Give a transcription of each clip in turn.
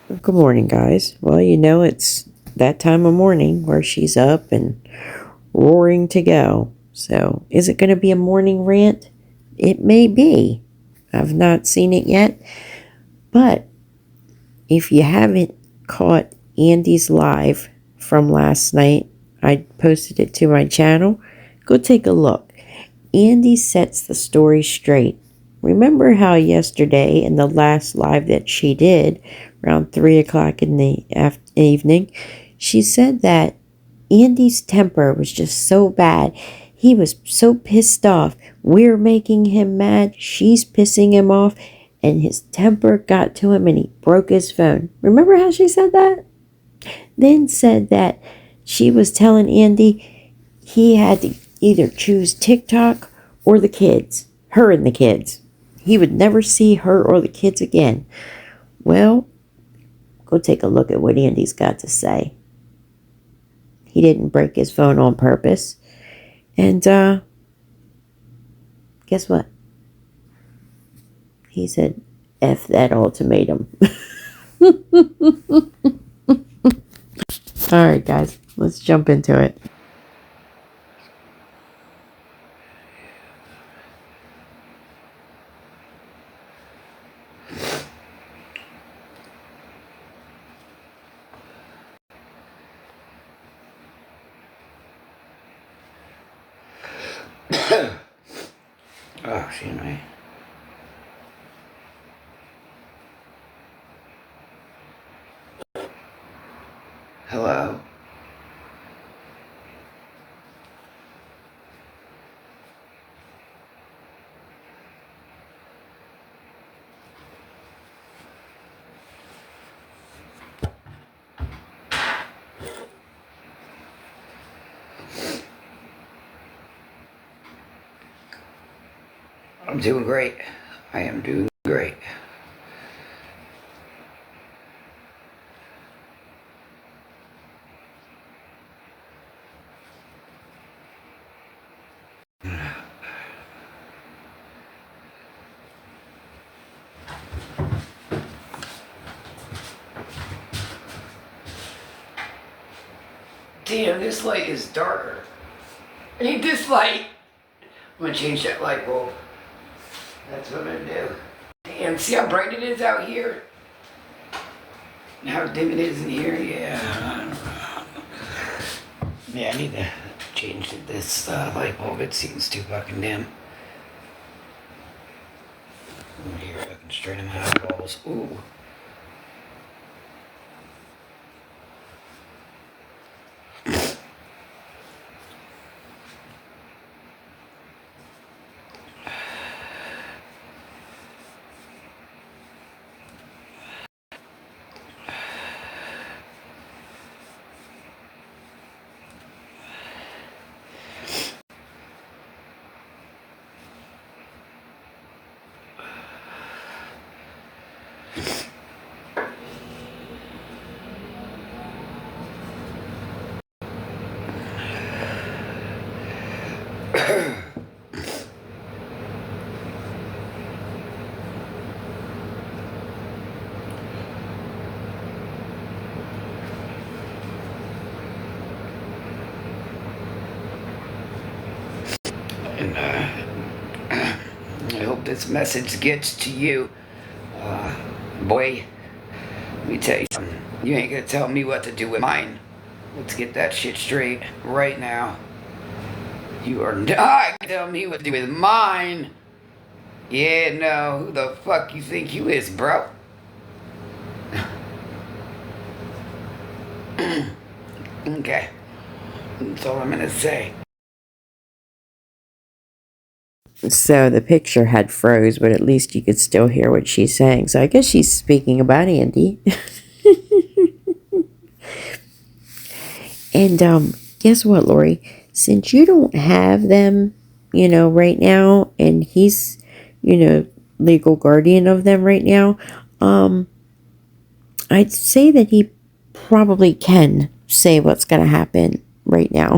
Good morning, guys. Well, it's that time of morning where she's up and roaring to go. So, is it going to be a morning rant? It may be. I've not seen it yet. But if you haven't caught Andy's live from last night, I posted it to my channel. Go take a look. Andy sets the story straight. Remember how yesterday in the last live that she did, around 3 o'clock in the evening, she said that Andy's temper was just so bad. He was so pissed off. We're making him mad. She's pissing him off. And his temper got to him and he broke his phone. Remember how she said that? Then said that she was telling Andy he had to either choose TikTok or the kids. Her and the kids. He would never see her or the kids again. Well, go take a look at what Andy's got to say. He didn't break his phone on purpose. And, guess what? He said, F that ultimatum. Alright, guys. Let's jump into it. Oh, excuse me. Hello? I'm doing great. I am doing great. Damn, this light is darker. Ain't this light? I'm gonna change that light bulb. That's what I'm gonna do. Damn, see how bright it is out here? And how dim it is in here? Yeah. Yeah, I need to change this light bulb. It seems too fucking dim. Here, I can straighten my eyeballs. Ooh. And I hope this message gets to you. Boy, let me tell you something. You ain't gonna tell me what to do with mine. Let's get that shit straight right now. You are not gonna tell me what to do with mine. Yeah, no, who the fuck you think you is, bro? Okay, that's all I'm gonna say. So the picture had froze, but at least you could still hear what she's saying. So I guess she's speaking about Andy. And guess what, Lori? Since you don't have them, right now, and he's, legal guardian of them right now, I'd say that he probably can say what's going to happen right now.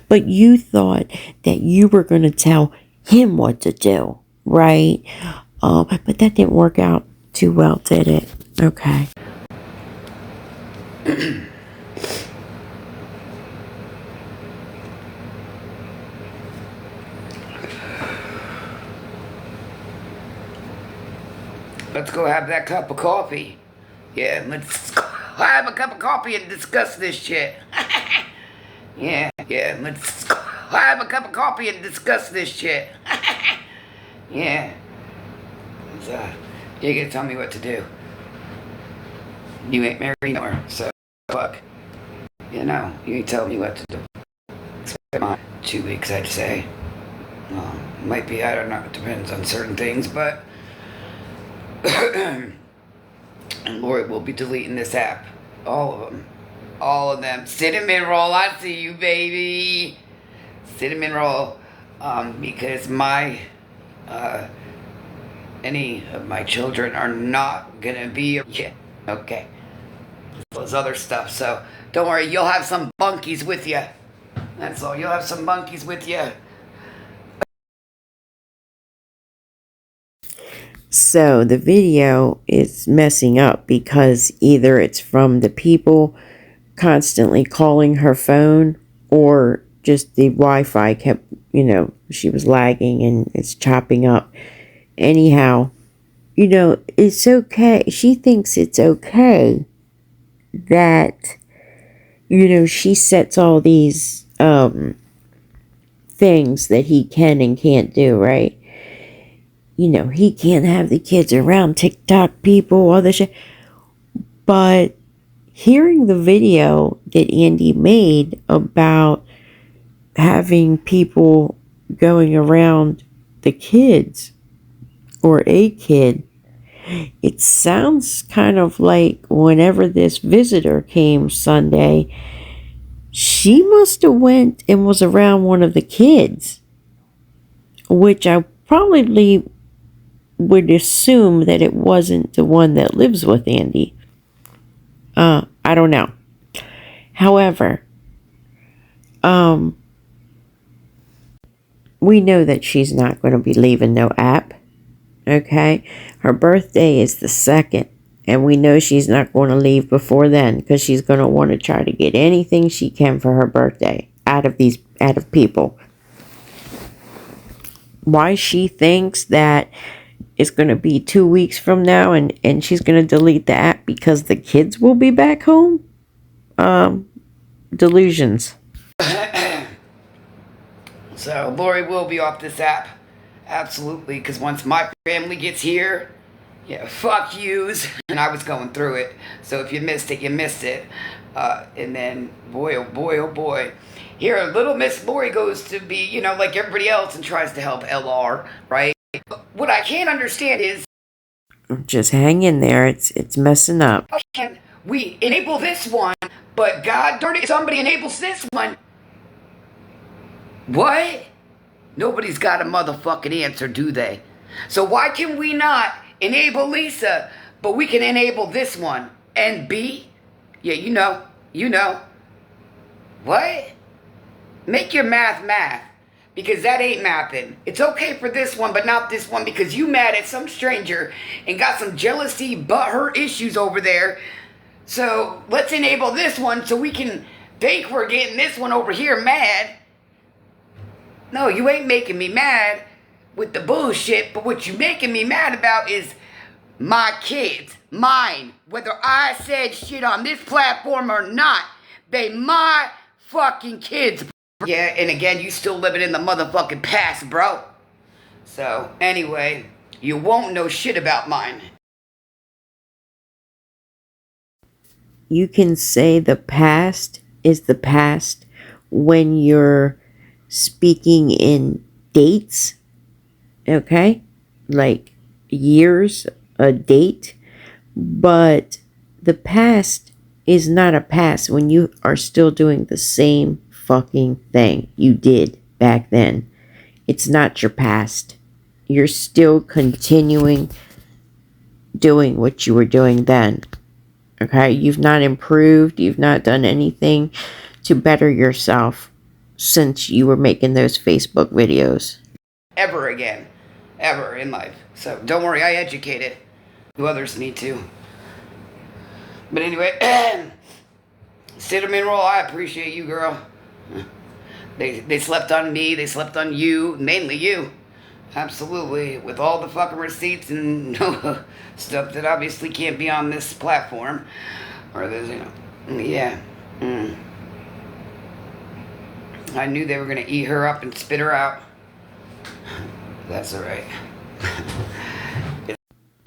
But you thought that you were going to tell him what to do, right? But that didn't work out too well, did it? Okay. Let's go have that cup of coffee. Yeah, let's go have a cup of coffee and discuss this shit. Yeah, let's go have a cup of coffee and discuss this shit. Yeah. So, you gotta tell me what to do. You ain't married nor, so fuck. You know, you ain't telling me what to do. Expect my 2 weeks, I'd say. Might be, I don't know, it depends on certain things, but and Lori will be deleting this app. All of them. All of them. Cinnamon roll, I see you, baby. Cinnamon roll. Because my, any of my children are not gonna be, yeah, okay. Those other stuff, so don't worry, you'll have some bunkies with you. That's all, you'll have some monkeys with you. So the video is messing up because either it's from the people constantly calling her phone or just the Wi-Fi kept, she was lagging and it's chopping up. Anyhow, it's okay. She thinks it's okay that, she sets all these things that he can and can't do, right? He can't have the kids around TikTok people, all this shit. But hearing the video that Andy made about having people going around the kids or a kid, it sounds kind of like whenever this visitor came Sunday, she must have went and was around one of the kids, which I probably would assume that it wasn't the one that lives with Andy. I don't know. However, we know that she's not going to be leaving no app. Okay? Her birthday is the 2nd, and we know she's not going to leave before then because she's going to want to try to get anything she can for her birthday out of people. Why she thinks that it's going to be 2 weeks from now and she's going to delete the app because the kids will be back home? Delusions. So Lori will be off this app. Absolutely, because once my family gets here, yeah, fuck yous. And I was going through it. So if you missed it, you missed it. And then, boy, oh boy, oh boy. Here, little Miss Lori goes to be, like everybody else and tries to help LR, right? What I can't understand is, just hang in there. It's messing up. how can we enable this one, but God darn it, somebody enables this one? What? Nobody's got a motherfucking answer, do they? So why can we not enable Lisa, but we can enable this one? And B? Yeah, you know. What? Make your math. Because that ain't mathing. It's okay for this one, but not this one, because you mad at some stranger and got some jealousy, butthurt issues over there. So let's enable this one so we can think we're getting this one over here mad. No, you ain't making me mad with the bullshit, but what you making me mad about is my kids. Mine. Whether I said shit on this platform or not, they my fucking kids. Yeah, and again, you still living in the motherfucking past, bro. So, anyway, you won't know shit about mine. You can say the past is the past when you're speaking in dates, okay? Like years, a date. But the past is not a past when you are still doing the same fucking thing you did back then. It's not your past. You're still continuing doing what you were doing then. Okay? You've not improved. You've not done anything to better yourself since you were making those Facebook videos. Ever again. Ever in life. So don't worry, I educated. You others need to. But anyway, cinnamon roll, I appreciate you, girl. They slept on me, they slept on you, mainly you. Absolutely, with all the fucking receipts and stuff that obviously can't be on this platform. Or there's, yeah. Mm. I knew they were gonna eat her up and spit her out. That's alright.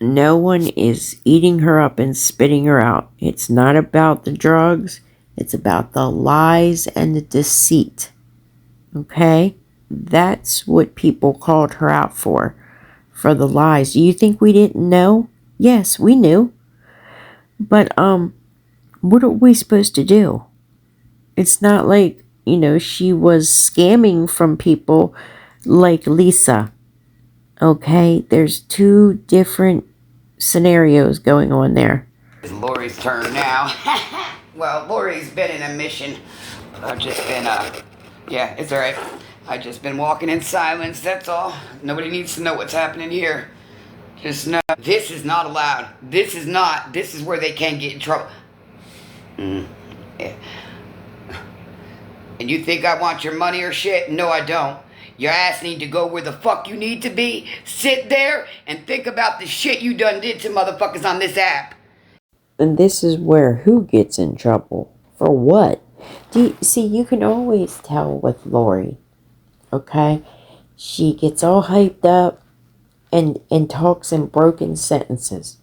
No one is eating her up and spitting her out. It's not about the drugs. It's about the lies and the deceit. Okay? That's what people called her out for the lies. Do you think we didn't know? Yes, we knew. But, what are we supposed to do? It's not like, she was scamming from people like Lisa. Okay? There's two different scenarios going on there. It's Lori's turn now. Well, Lori's been in a mission. I've just been, yeah, it's alright. I've just been walking in silence, that's all. Nobody needs to know what's happening here. Just know, this is not allowed. This is where they can get in trouble. Yeah. And you think I want your money or shit? No, I don't. Your ass need to go where the fuck you need to be. Sit there and think about the shit you done did to motherfuckers on this app. And this is where who gets in trouble? For what? See, you can always tell with Lori. Okay? She gets all hyped up and talks in broken sentences.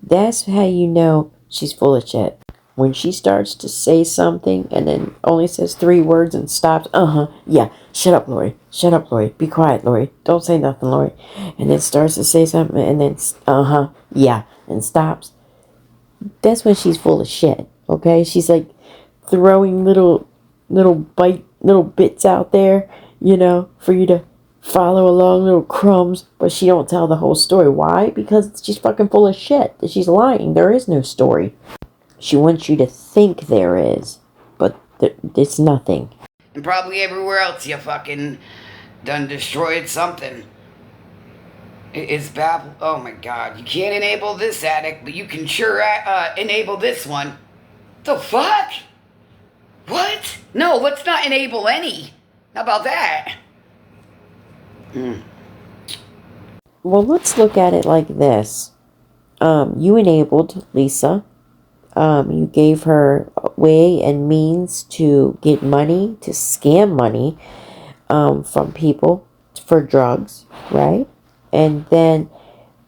That's how you know she's full of shit. When she starts to say something and then only says 3 words and stops, yeah, shut up, Lori, be quiet, Lori, don't say nothing, Lori, and then starts to say something and then, yeah, and stops. That's when she's full of shit, okay? She's like throwing little bits out there, for you to follow along, little crumbs, but she don't tell the whole story. Why? Because she's fucking full of shit. She's lying. There is no story. She wants you to think there is, but it's nothing. And probably everywhere else you fucking done destroyed something. It's Babel. Oh my god, you can't enable this addict, but you can sure enable this one. The fuck? What? No, let's not enable any. How about that? Well, let's look at it like this. You enabled Lisa. You gave her a way and means to get money, to scam money from people for drugs, right? And then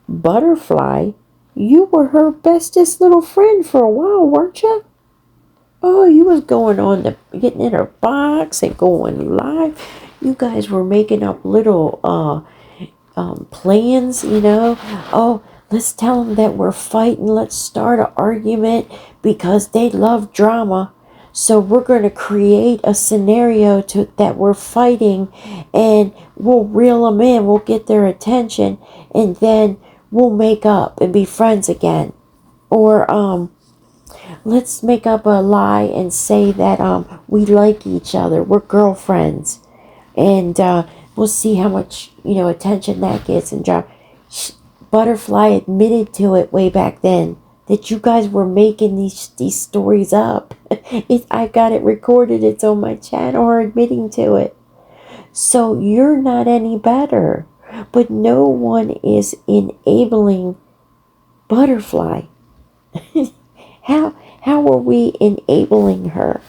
Butterfly, you were her bestest little friend for a while, weren't you? Oh, you was going on getting in her box and going live. You guys were making up little plans, Oh, let's tell them that we're fighting. Let's start an argument because they love drama. So we're going to create a scenario that we're fighting, and we'll reel them in. We'll get their attention, and then we'll make up and be friends again. Or let's make up a lie and say that we like each other. We're girlfriends, and we'll see how much attention that gets. And Butterfly admitted to it way back then that you guys were making these stories up. I got it recorded. It's on my channel. Her admitting to it. So you're not any better. But no one is enabling Butterfly. How are we enabling her?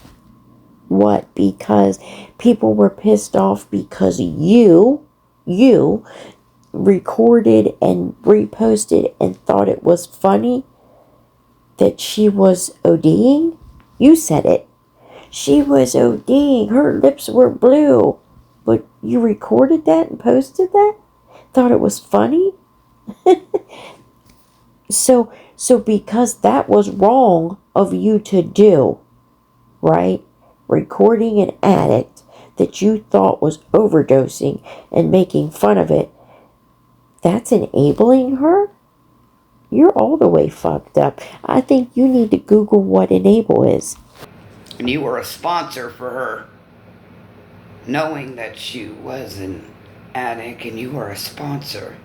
What? Because people were pissed off because you recorded and reposted and thought it was funny that she was ODing? You said it. She was ODing. Her lips were blue. But you recorded that and posted that? Thought it was funny? So because that was wrong of you to do, right? Recording an addict that you thought was overdosing and making fun of it, that's enabling her? You're all the way fucked up. I think you need to Google what enable is. And you were a sponsor for her, knowing that she was an addict and you were a sponsor.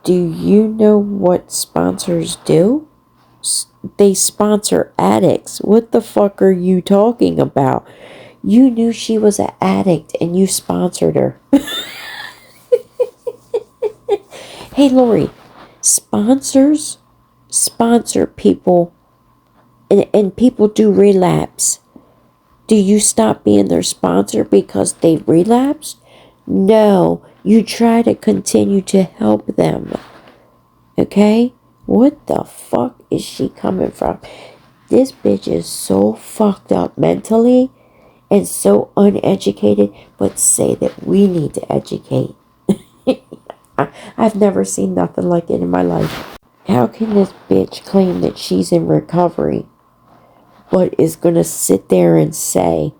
Do you know what sponsors do? They sponsor addicts. What the fuck are you talking about? You knew she was an addict and you sponsored her. Hey, Lori, sponsors sponsor people, and people do relapse. Do you stop being their sponsor because they relapsed? No, you try to continue to help them. Okay? What the fuck is she coming from? This bitch is so fucked up mentally and so uneducated, but say that we need to educate. I've never seen nothing like it in my life. How can this bitch claim that she's in recovery, but is gonna sit there and say,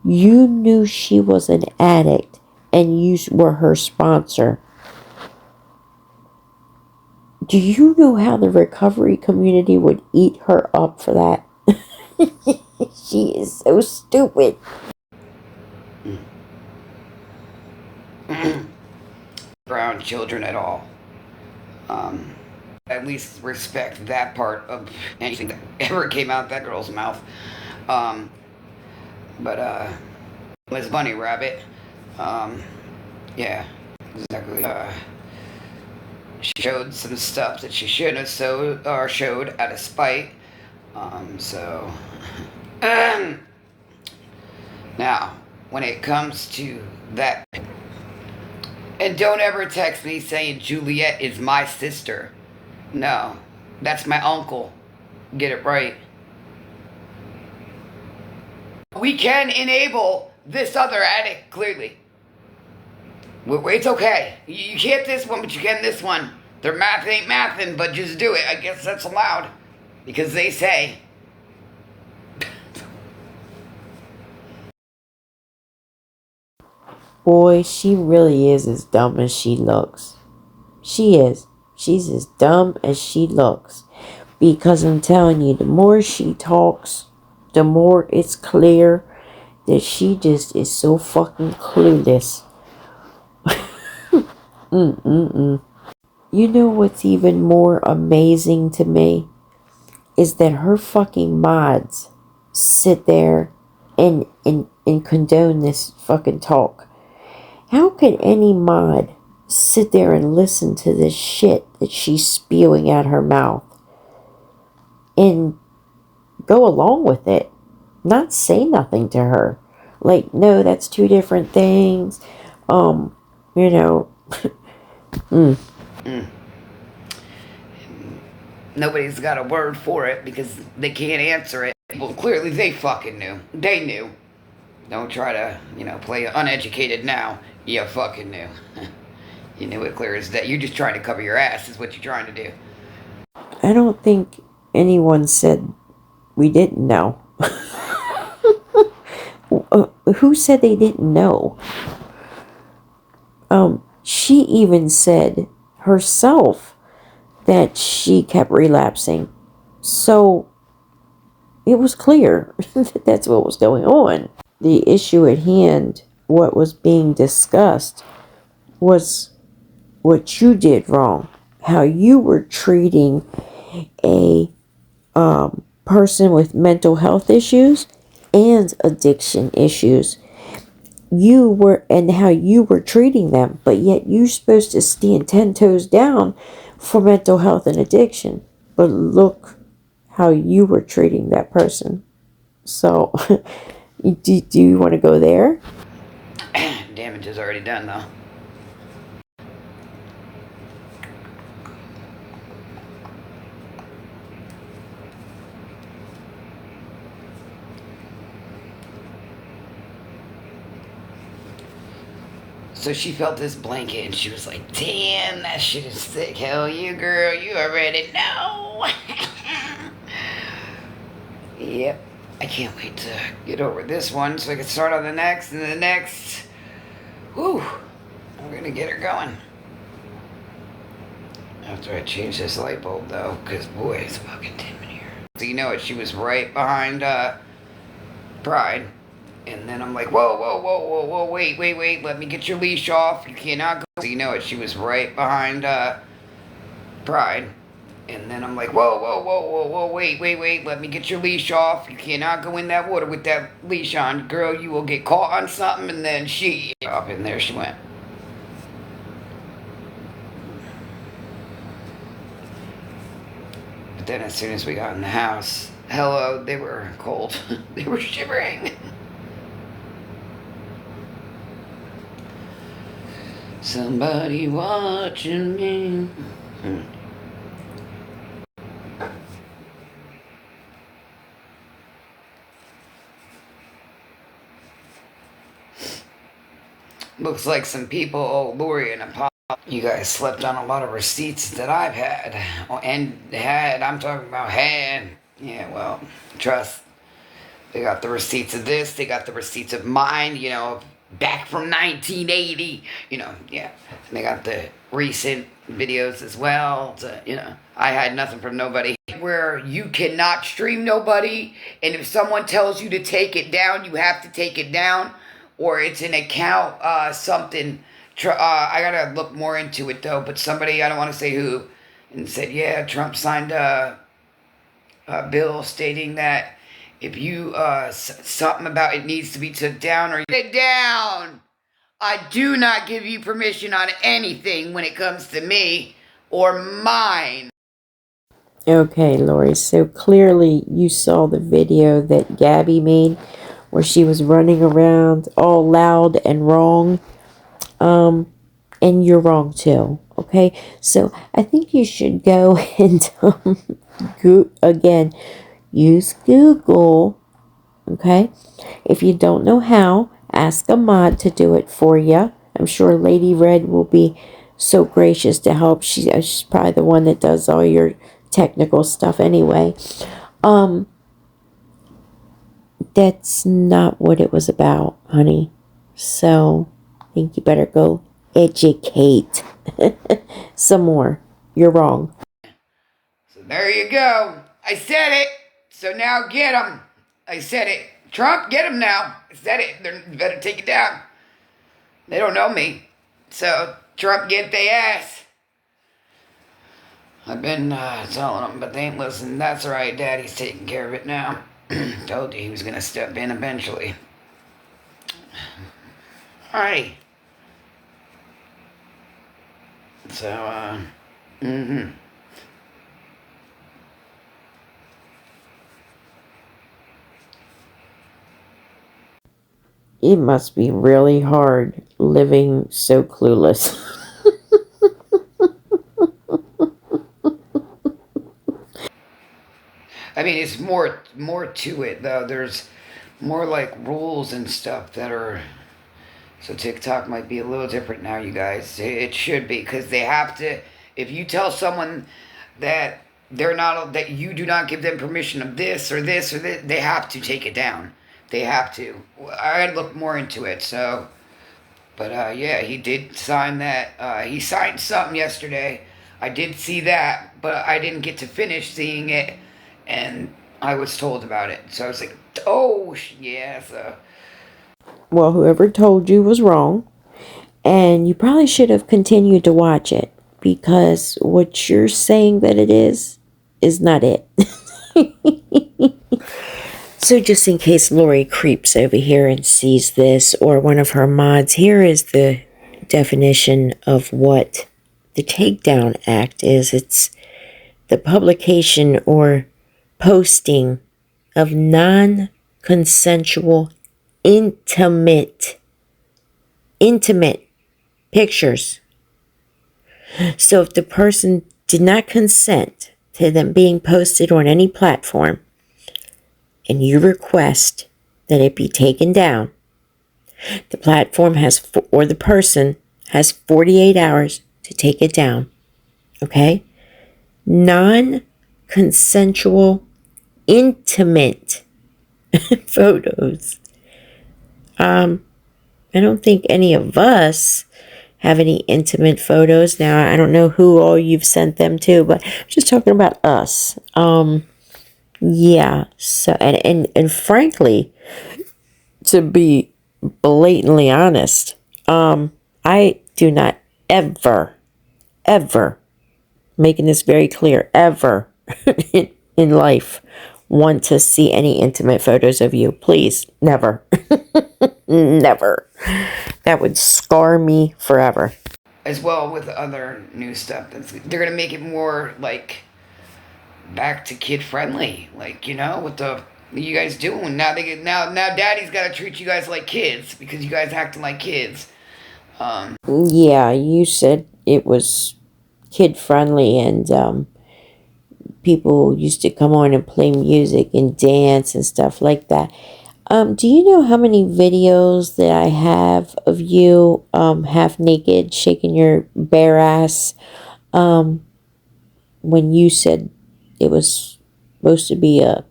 you knew she was an addict and you were her sponsor? Do you know how the recovery community would eat her up for that? She is so stupid. Brown children at all. At least respect that part of anything that ever came out that girl's mouth. But Miss Bunny Rabbit, yeah, exactly. She showed some stuff that she shouldn't have showed out of spite. So now, when it comes to that, and don't ever text me saying Juliet is my sister. No, that's my uncle. Get it right. We can enable this other addict, clearly. It's okay. You can't this one, but you can this one. Their math ain't mathin', but just do it. I guess that's allowed. Because they say. Boy, she really is as dumb as she looks. She is. She's as dumb as she looks. Because I'm telling you, the more she talks, the more it's clear that she just is so fucking clueless. You know what's even more amazing to me? Is that her fucking mods sit there and condone this fucking talk. How could any mod sit there and listen to this shit that she's spewing out her mouth and go along with it? Not say nothing to her. Like, no, that's two different things. You know. Nobody's got a word for it because they can't answer it. Well, clearly they fucking knew. They knew. Don't try to, play uneducated now. You fucking knew. You knew it clear as day. You're just trying to cover your ass is what you're trying to do. I don't think anyone said we didn't know. Who said they didn't know? She even said herself that she kept relapsing. So it was clear that that's what was going on. The issue at hand, what was being discussed, was what you did wrong. How you were treating a person with mental health issues and addiction issues. And how you were treating them, but yet you're supposed to stand 10 toes down for mental health and addiction. But look how you were treating that person. So, do you want to go there? Damage is already done, though. So she felt this blanket and she was like, damn, that shit is sick. Hell you, girl. You already know. Yep. I can't wait to get over this one so I can start on the next and the next. Whew. I'm going to get her going. After I change this light bulb, though, because, boy, it's fucking dim in here. So you know what? She was right behind Pride. And then I'm like, whoa, wait, let me get your leash off. You cannot go. So you know it, she was right behind pride. And then I'm like, whoa, whoa, whoa, whoa, whoa, wait, let me get your leash off. You cannot go in that water with that leash on. Girl, you will get caught on something. And then she, up in there she went. But then as soon as we got in the house, hello, they were cold. They were shivering. Somebody watching me. Looks like some people owe Lori and Apollo. You guys slept on a lot of receipts that I've had. I'm talking about had. Yeah, well, trust. They got the receipts of this. They got the receipts of mine, back from 1980. Yeah. And they got the recent videos as well. I had nothing from nobody. Where you cannot stream nobody, and if someone tells you to take it down, you have to take it down. Or it's an account, something. I gotta look more into it though. But somebody, I don't want to say who, and said, yeah, Trump signed a bill stating that if you something about it needs to be took down or take it down. I do not give you permission on anything when it comes to me or mine. Okay, Lori, so clearly you saw the video that Gabby made where she was running around all loud and wrong. And you're wrong too. Okay, so I think you should go and again use Google. Okay, if you don't know how, ask a mod to do it for you. I'm sure Lady Red will be so gracious to help. She's probably the one that does all your technical stuff anyway. That's not what it was about, honey. So I think you better go educate some more. You're wrong. So there you go. I said it. So now get them. I said it. Trump, get them now. I said it. They better take it down. They don't know me. So Trump, get their ass. I've been telling them, but they ain't listening. That's all right. Daddy's taking care of it now. Told you he was going to step in eventually. Alrighty. So, It must be really hard living so clueless. I mean, it's more to it though. There's more like rules and stuff that are. So TikTok might be a little different now, you guys. It should be because they have to. If you tell someone that that you do not give them permission of this or this or this, they have to take it down. They have to. I look more into it. So, but yeah, he did sign that. He signed something yesterday. I did see that, but I didn't get to finish seeing it. And I was told about it. So I was like, oh, yeah. So. Well, whoever told you was wrong. And you probably should have continued to watch it. Because what you're saying that it is not it. So just in case Lori creeps over here and sees this, or one of her mods, here is the definition of what the Takedown Act is. It's the publication or posting of non-consensual intimate pictures. So if the person did not consent to them being posted on any platform and you request that it be taken down, the platform or the person has 48 hours to take it down. Okay? Non-consensual intimate photos. I don't think any of us have any intimate photos. Now, I don't know who all you've sent them to, but I'm just talking about us. Yeah. So, and frankly, to be blatantly honest, I do not ever making this very clear, ever in life want to see any intimate photos of you. Please, never. Never. That would scar me forever. As well with other new stuff. They're going to make it more, like, back to kid friendly. Like, what you guys doing? Now now daddy's got to treat you guys like kids because you guys acting like kids. Yeah, you said it was kid friendly, and people used to come on and play music and dance and stuff like that. Do you know how many videos that I have of you half naked shaking your bare ass when you said it was supposed to be a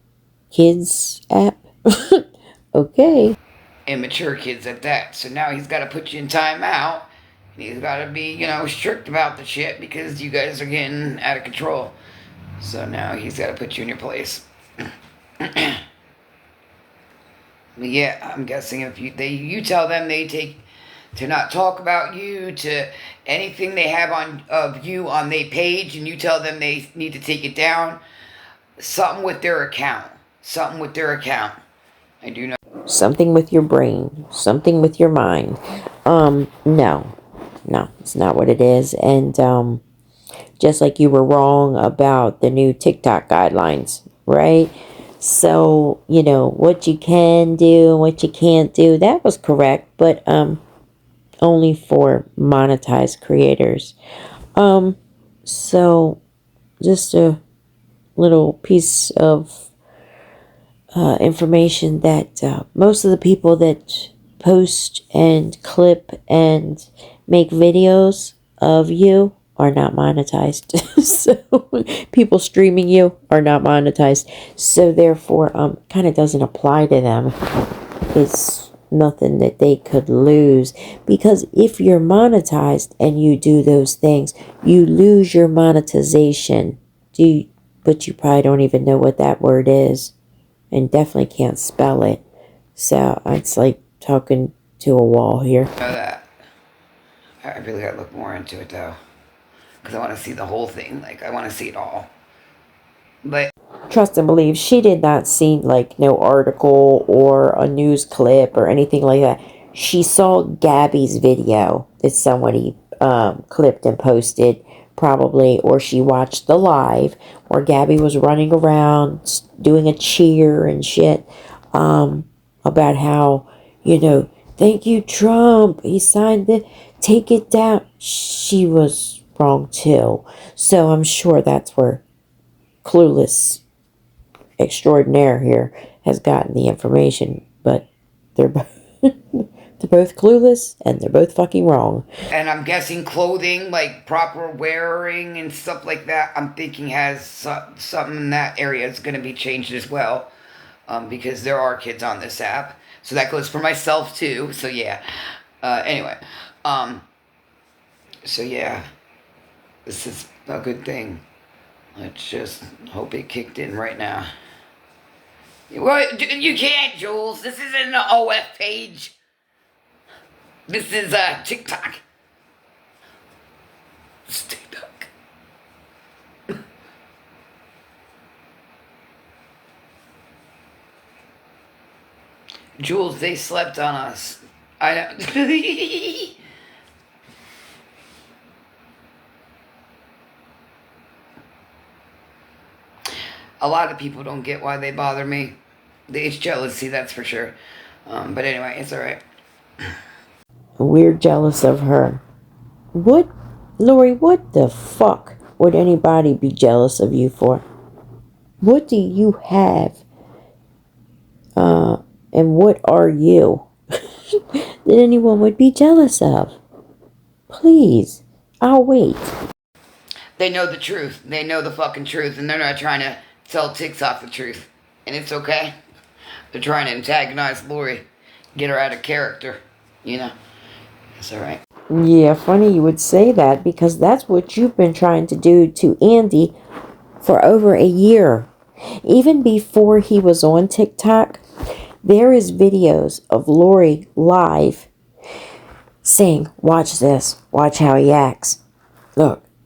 kids app? Okay. Immature kids at that. So now he's got to put you in timeout. And he's got to be, strict about the shit because you guys are getting out of control. So now he's got to put you in your place. Yeah, I'm guessing if you tell them to not talk about you, to anything they have of you on their page, and you tell them they need to take it down. Something with their account. I do know. Something with your brain. Something with your mind. No, it's not what it is. And just like you were wrong about the new TikTok guidelines, right? So, what you can do and what you can't do, that was correct, but only for monetized creators. So just a little piece of information that most of the people that post and clip and make videos of you are not monetized. So people streaming you are not monetized. So therefore, kind of doesn't apply to them. It's nothing that they could lose, because if you're monetized and you do those things, you lose your monetization. But you probably don't even know what that word is, and definitely can't spell it. So it's like talking to a wall here. Know that. I really gotta look more into it though, because I want to see the whole thing. Like, I want to see it all. But trust and believe, she did not see like no article or a news clip or anything like that. She saw Gabby's video that somebody clipped and posted, probably, or she watched the live where Gabby was running around doing a cheer and shit about how, thank you, Trump, he signed it, take it down. She was wrong too. So I'm sure that's where Clueless extraordinaire here has gotten the information, but they're they're both clueless and they're both fucking wrong. And I'm guessing clothing, like proper wearing and stuff like that, I'm thinking has something in that area is going to be changed as well, because there are kids on this app. So that goes for myself too. So yeah. Anyway, so yeah, this is a good thing. Let's just hope it kicked in right now. Well, you can't, Jules. This isn't an OF page. This is TikTok. It's TikTok. Jules, they slept on us. I know. A lot of people don't get why they bother me. It's jealousy, that's for sure. But anyway, it's alright. We're jealous of her. What, Lori, what the fuck would anybody be jealous of you for? What do you have? And what are you that anyone would be jealous of? Please, I'll wait. They know the truth. They know the fucking truth, and they're not trying to tell TikTok the truth. And it's okay. They're trying to antagonize Lori, get her out of character. It's alright. Yeah, funny you would say that, because that's what you've been trying to do to Andy for over a year. Even before he was on TikTok, there is videos of Lori live saying, watch this, watch how he acts. Look,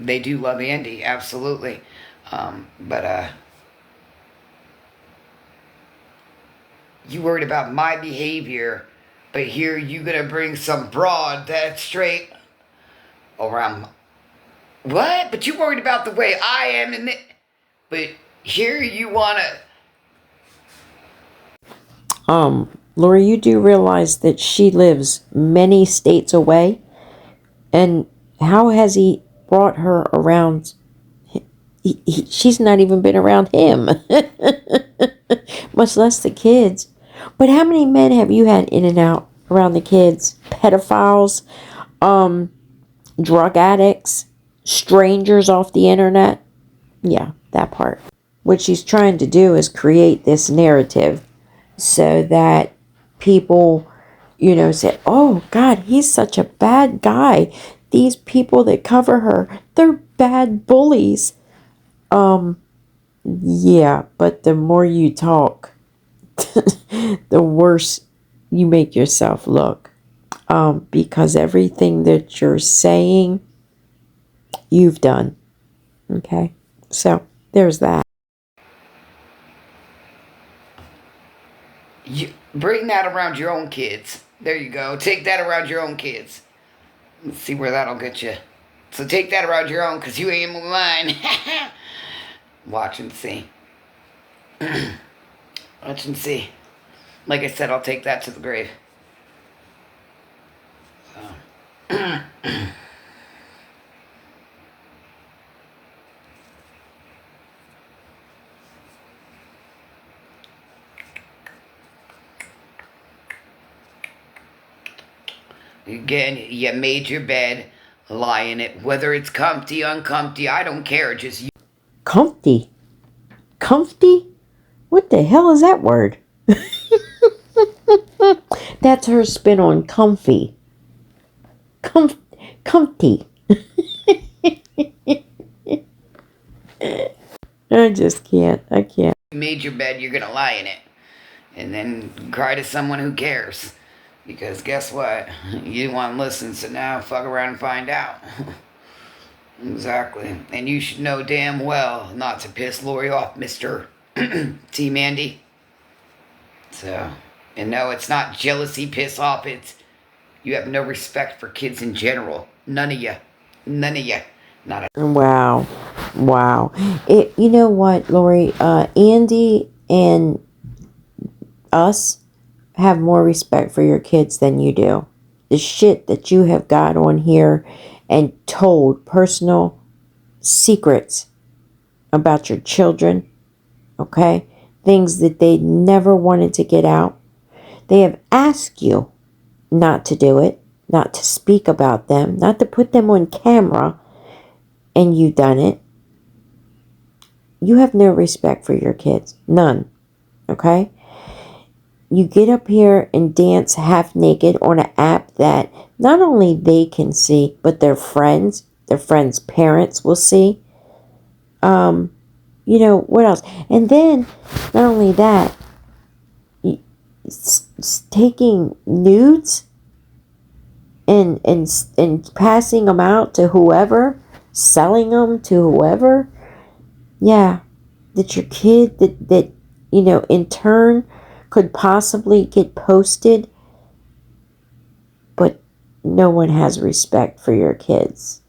They do love Andy, absolutely. But you worried about my behavior, but here you gonna bring some broad that's straight around. What? But you worried about the way I am, but here you wanna. Lori, you do realize that she lives many states away, and how has he brought her around? She's not even been around him, much less the kids. But how many men have you had in and out around the kids? Pedophiles, drug addicts, strangers off the internet. Yeah, that part. What she's trying to do is create this narrative so that people, say, oh, God, he's such a bad guy. These people that cover her, they're bad bullies. Yeah, but the more you talk, the worse you make yourself look. Because everything that you're saying, you've done. Okay? So, there's that. You bring that around your own kids. There you go. Take that around your own kids. Let's see where that'll get you. So take that around your own, because you ain't mine. Watch and see. Watch and see. Like I said, I'll take that to the grave. So. Again, you made your bed, lie in it. Whether it's comfy, uncomfy, I don't care. Just you. Comfy? Comfy? What the hell is that word? That's her spin on comfy. Comfy. I just can't. I can't. You made your bed, you're gonna lie in it. And then cry to someone who cares. Because guess what? You didn't want to listen, so now fuck around and find out. Exactly. And you should know damn well not to piss Lori off, Mr. T. Mandy. So, and no, it's not jealousy piss off, it's you have no respect for kids in general. None of you. None of you. Not a. Wow. Wow. You know what, Lori? Andy and us have more respect for your kids than you do. The shit that you have got on here and told personal secrets about your children, okay? Things that they never wanted to get out. They have asked you not to do it, not to speak about them, not to put them on camera, and you done it. You have no respect for your kids. None. Okay? You get up here and dance half naked on an app that not only they can see, but their friends' parents will see. What else? And then, not only that, taking nudes and passing them out to whoever, selling them to whoever. Yeah, that your kid that in turn could possibly get posted, but no one has respect for your kids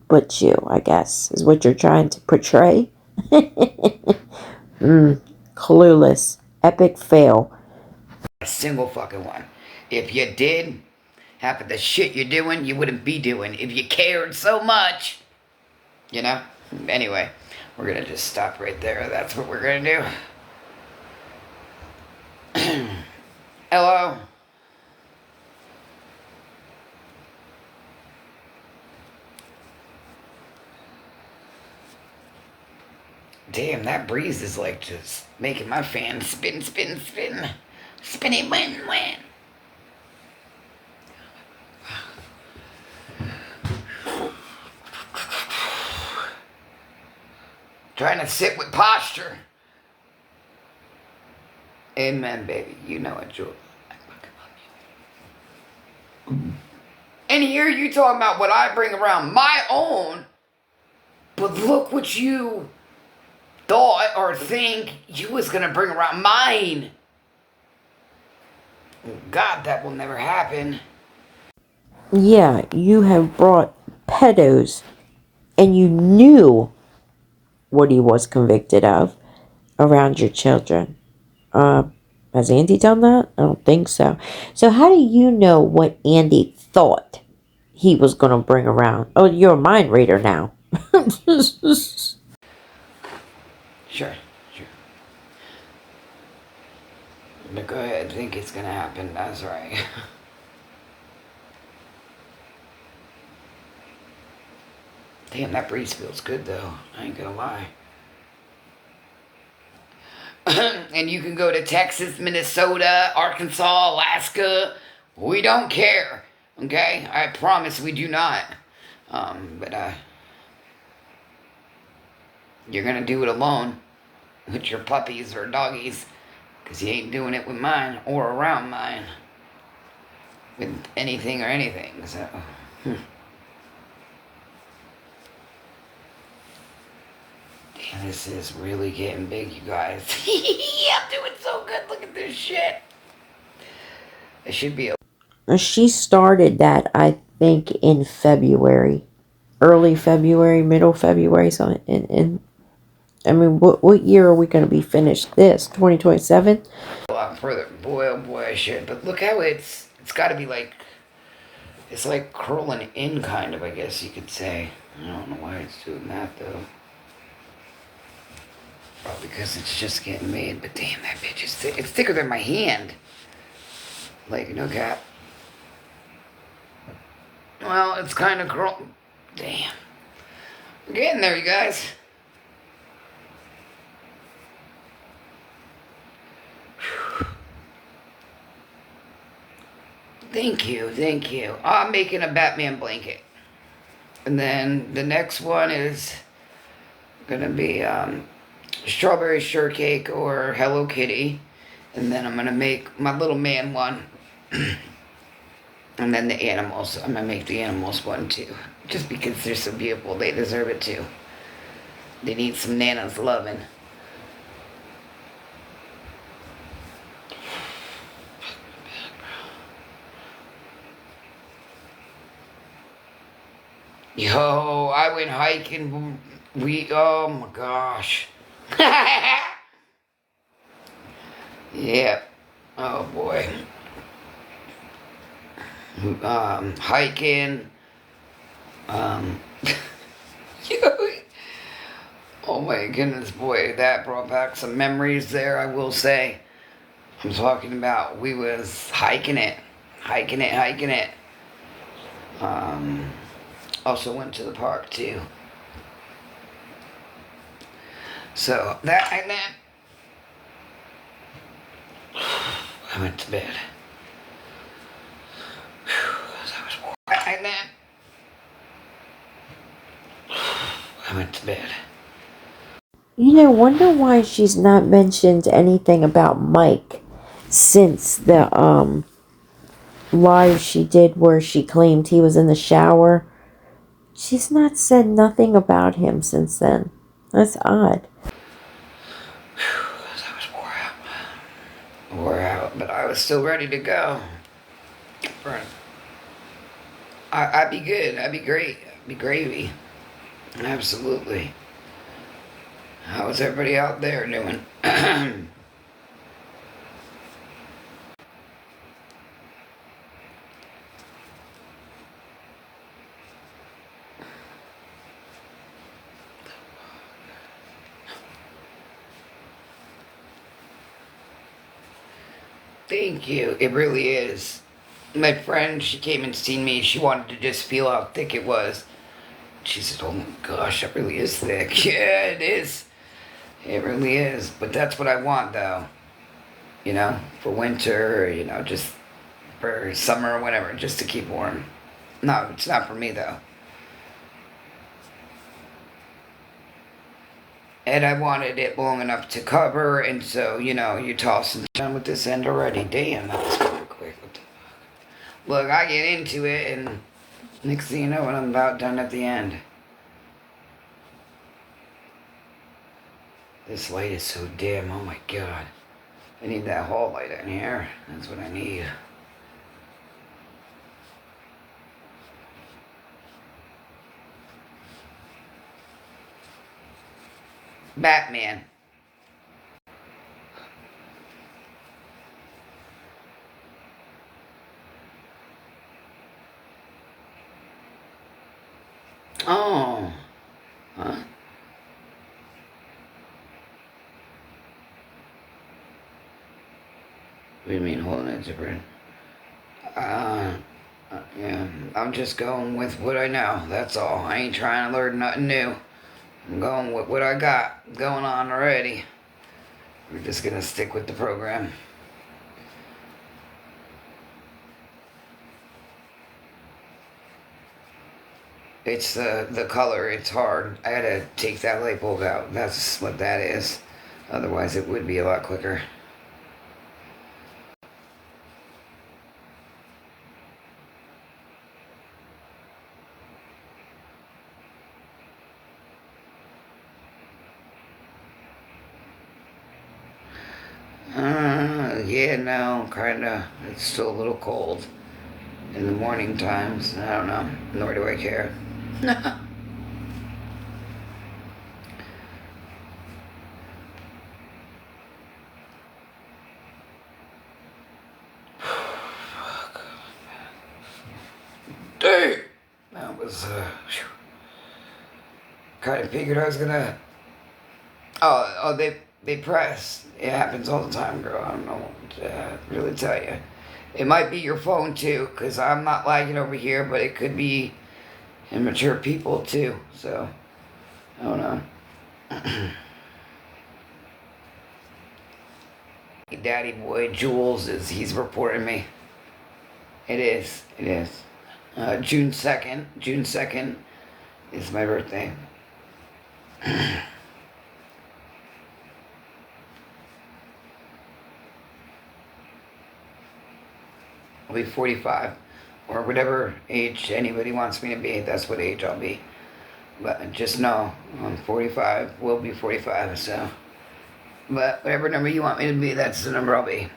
but you, I guess, is what you're trying to portray. Clueless. Epic fail. A single fucking one. If you did, half of the shit you're doing, you wouldn't be doing. If you cared so much. You know? Anyway, we're gonna just stop right there. That's what we're gonna do. Hello? Damn, that breeze is like just making my fan spin, spin, spin. Spinny win, win. Trying to sit with posture. Amen, baby. You know it, Jules. I fucking love you. And here you talking about what I bring around my own But look what you thought or think you was gonna bring around mine. God, that will never happen. Yeah, you have brought pedos, and you knew what he was convicted of around your children. Has Andy done that? I don't think so. So how do you know what Andy thought he was going to bring around? Oh, you're a mind reader now. Sure, sure. But go ahead, think it's gonna happen. That's right. Damn, that breeze feels good though. I ain't gonna lie. And you can go to Texas, Minnesota, Arkansas, Alaska. We don't care. Okay? I promise we do not. But you're gonna do it alone with your puppies or doggies, because you ain't doing it with mine or around mine. With anything or anything, so. Damn, this is really getting big, you guys. I'm doing so good. Look at this shit. It should be a. She started that, I think, in February. Early February, middle February. So, I mean, what year are we going to be finished this? 2027? A lot further. Boy, oh boy, I should. But look how it's got to be like, it's like curling in, kind of, I guess you could say. I don't know why it's doing that, though. Probably because it's just getting made. But damn, that bitch is thick. It's thicker than my hand. Like, no cap. Well, it's kind of curl. Damn. We're getting there, you guys. Thank you, thank you. I'm making a Batman blanket. And then the next one is gonna be strawberry shortcake or Hello Kitty. And then I'm gonna make my little man one. And then the animals. I'm gonna make the animals one too. Just because they're so beautiful, they deserve it too. They need some Nana's loving. Yo, I went hiking. Oh my gosh. Yeah. Oh boy. Hiking. Oh my goodness, boy, that brought back some memories there, I will say. I'm talking about, we was hiking it. Also went to the park too. So that and then I went to bed. I was bored. And then I went to bed. You know, wonder why she's not mentioned anything about Mike since the live she did where she claimed he was in the shower. She's not said nothing about him since then. That's odd. I was wore out, but I was still ready to go. I'd be good. I'd be great. I'd be gravy. Absolutely. How's everybody out there doing? Thank you. It really is. My friend, she came and seen me. She wanted to just feel how thick it was. She said, "Oh my gosh, that really is thick." Yeah, it is. It really is. But that's what I want, though. You know, for winter, you know, just for summer or whatever, just to keep warm. No, it's not for me, though. And I wanted it long enough to cover, and so, you know, you toss and done with this end already. Damn, that was super quick. What the fuck? Look, I get into it, and next thing you know, I'm about done at the end. This light is so dim. Oh my god. I need that hall light in here. That's what I need. Batman. Oh. Huh? What do you mean holding it different? Yeah, I'm just going with what I know. That's all. I ain't trying to learn nothing new. I'm going with what I got going on already. We're just gonna stick with the program. It's the color. It's hard. I had to take that light bulb out. That's what that is. Otherwise, it would be a lot quicker. Yeah, no, kinda. It's still a little cold in the morning times. I don't know. Nor do I care. Dang! That was, kind of figured I was gonna. Oh, they press. It happens all the time, girl. I don't know what to really tell you. It might be your phone too, because I'm not lagging over here, but it could be immature people too. So, I don't know. Daddy boy Jules he's reporting me. It is. It is. June 2nd. June 2nd is my birthday. I'll be 45. Or whatever age anybody wants me to be. That's what age I'll be. But just know, I'm 45. Will be 45, so. But whatever number you want me to be, that's the number I'll be.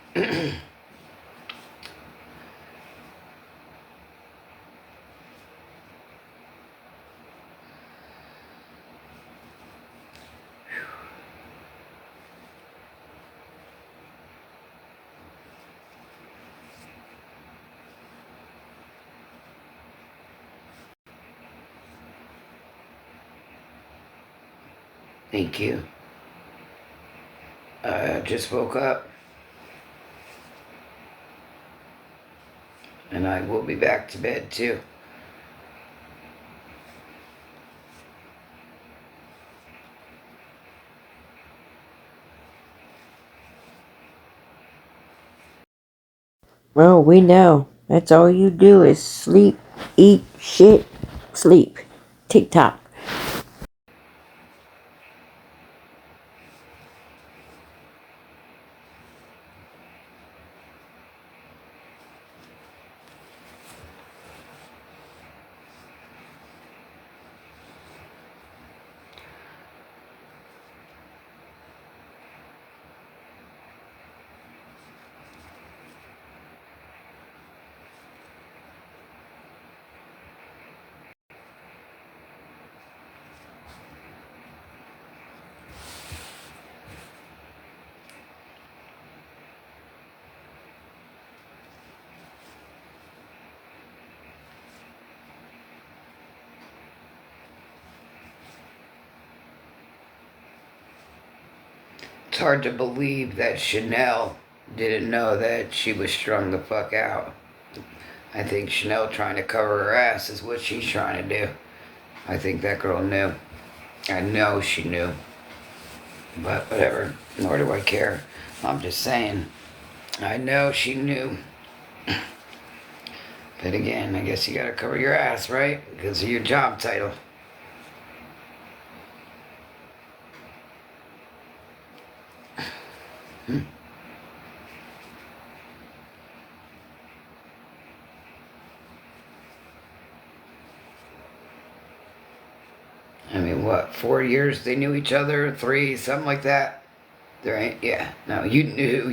Thank you. I just woke up. And I will be back to bed too. Well, we know. That's all you do is sleep, eat, shit, sleep. TikTok. It's hard to believe that Chanel didn't know that she was strung the fuck out. I think Chanel trying to cover her ass is what she's trying to do. I think that girl knew. I know she knew. But whatever. Nor do I care. I'm just saying. I know she knew. But again, I guess you gotta cover your ass, right? Because of your job title. I mean, what, 4 years they knew each other? 3, something like that? There ain't, yeah. No, you knew.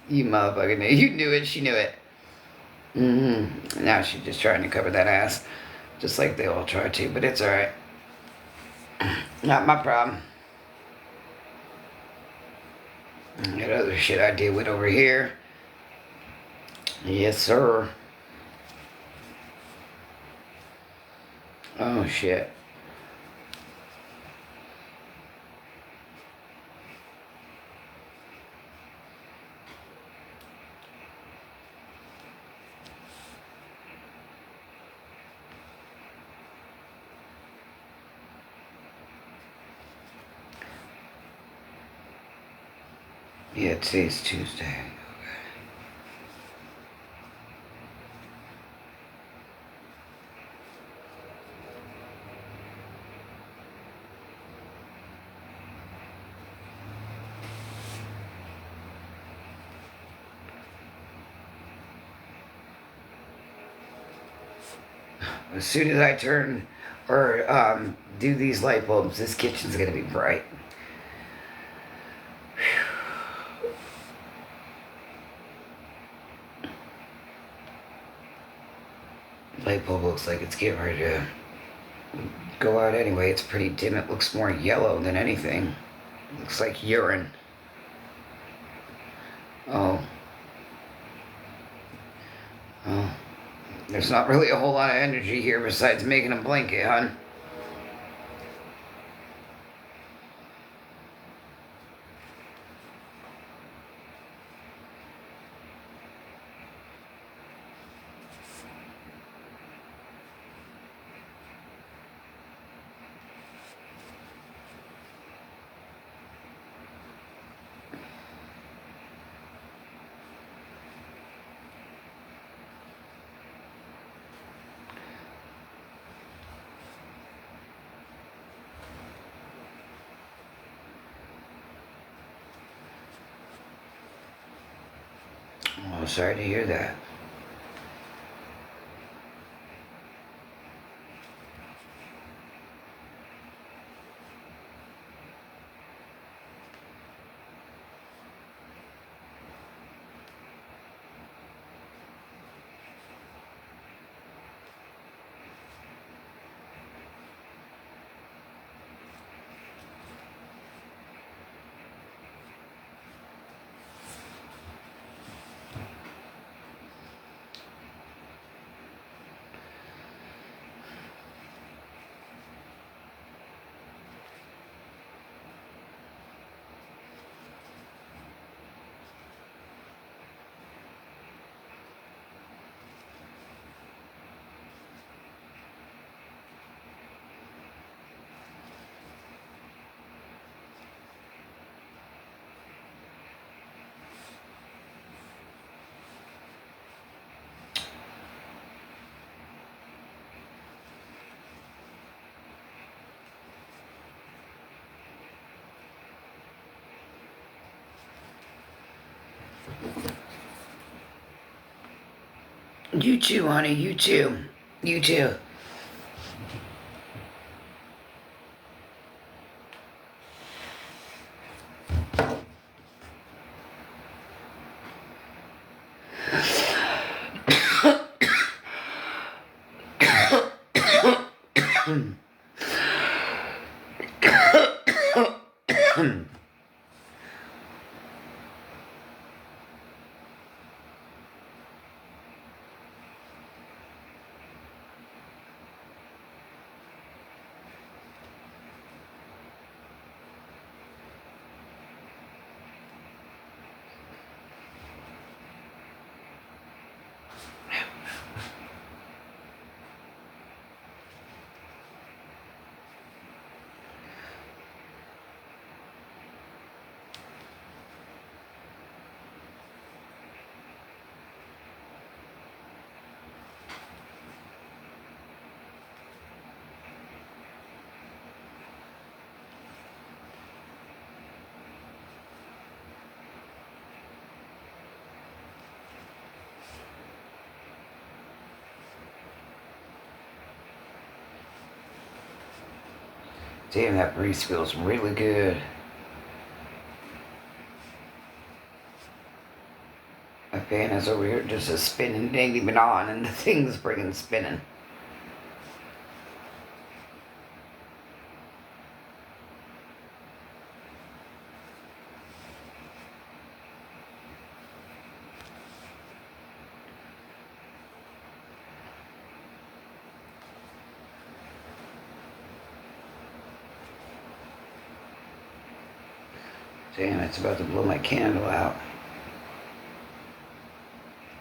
You motherfucker knew. You knew it, she knew it. Now she's just trying to cover that ass. Just like they all try to, but it's alright. Not my problem. I got other shit I deal with over here. Yes, sir. Oh, shit. Yeah, today's Tuesday. As soon as I turn or do these light bulbs, this kitchen's gonna be bright. Light bulb looks like it's getting ready to go out anyway. It's pretty dim. It looks more yellow than anything. Looks like urine. Oh. Oh. There's not really a whole lot of energy here besides making a blanket, hon. Oh, sorry to hear that. You too, honey. You too. You too. Damn, that breeze feels really good. My fan is over here just a spinning, it ain't even on, and the thing's friggin' spinning. Damn, it's about to blow my candle out.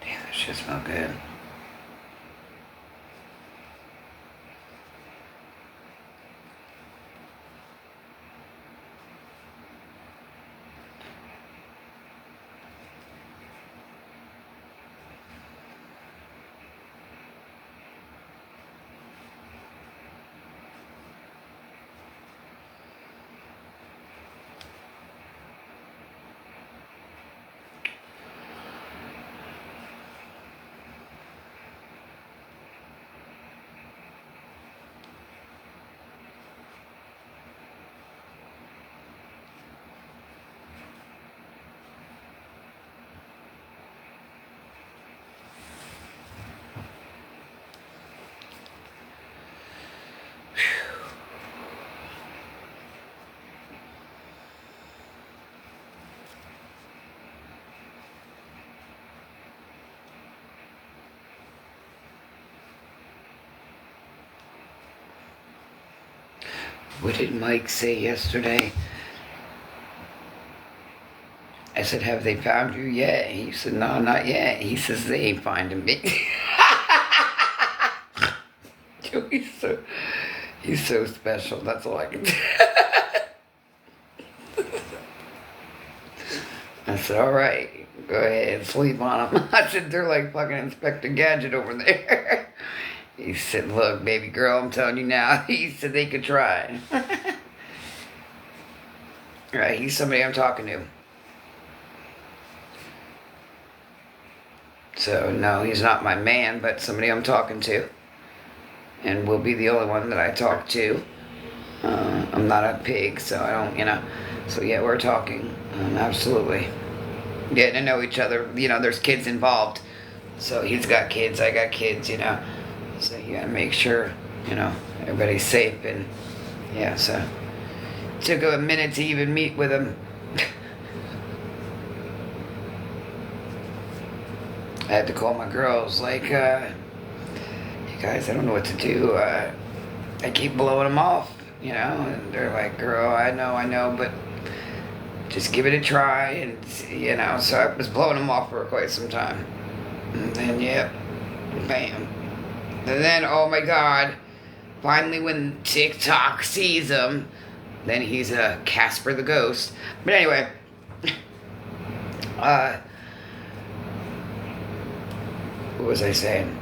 Damn, that shit smells good. What did Mike say yesterday? I said, have they found you yet? He said, no, not yet. He says, they ain't finding me. He's so special. That's all I can do. I said, all right, go ahead and sleep on them. I said, they're like fucking Inspector Gadget over there. He said, look, baby girl, I'm telling you now. He said they could try. Right, he's somebody I'm talking to. So, no, he's not my man, but somebody I'm talking to. And will be the only one that I talk to. I'm not a pig, so I don't, So, yeah, we're talking. Absolutely. Getting to know each other. There's kids involved. So, he's got kids, I got kids, So, you gotta make sure, everybody's safe. And, yeah, so. Took a minute to even meet with him. I had to call my girls, like, you guys, I don't know what to do. I keep blowing them off, and they're like, girl, I know, but just give it a try, and, so I was blowing them off for quite some time. And then, yep, bam. And then, oh my God, finally when TikTok sees him, then he's a Casper the Ghost. But anyway, what was I saying?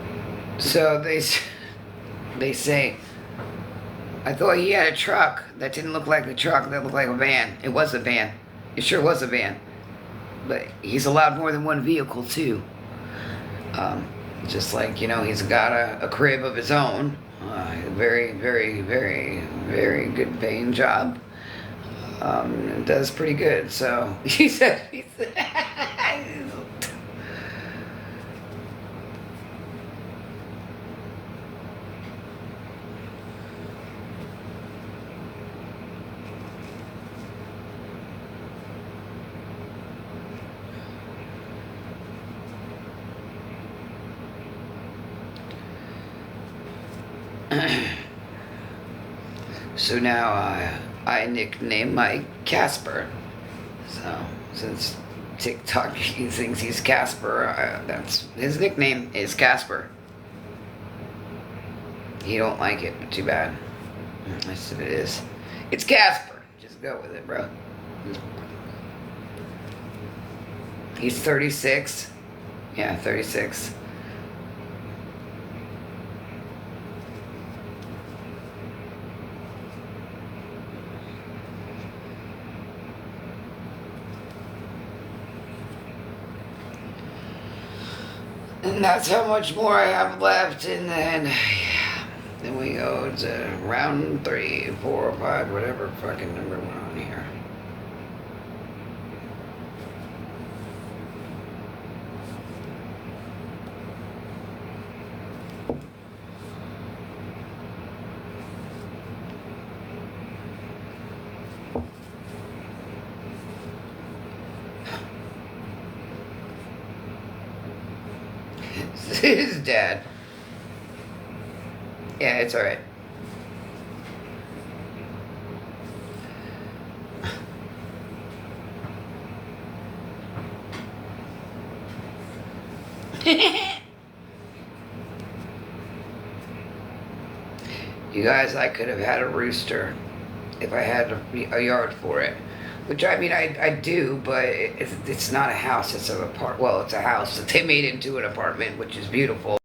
So they say, I thought he had a truck that didn't look like a truck, that looked like a van. It was a van. It sure was a van. But he's allowed more than one vehicle too. Just like, he's got a crib of his own. Very, very, very, very good paying job. Does pretty good. So he said so now I nickname Mike Casper. So since TikTok he thinks he's Casper, that's his nickname is Casper. He don't like it, but too bad. I said it is. It's Casper. Just go with it, bro. He's 36. Yeah, 36. And that's how much more I have left, and then Then we go to round 3, 4, 5, whatever fucking number we're on here. His dad. Yeah, it's alright. You guys, I could have had a rooster if I had a yard for it. Which, I mean, I do, but it's not a house. It's well, it's a house that they made into an apartment, which is beautiful.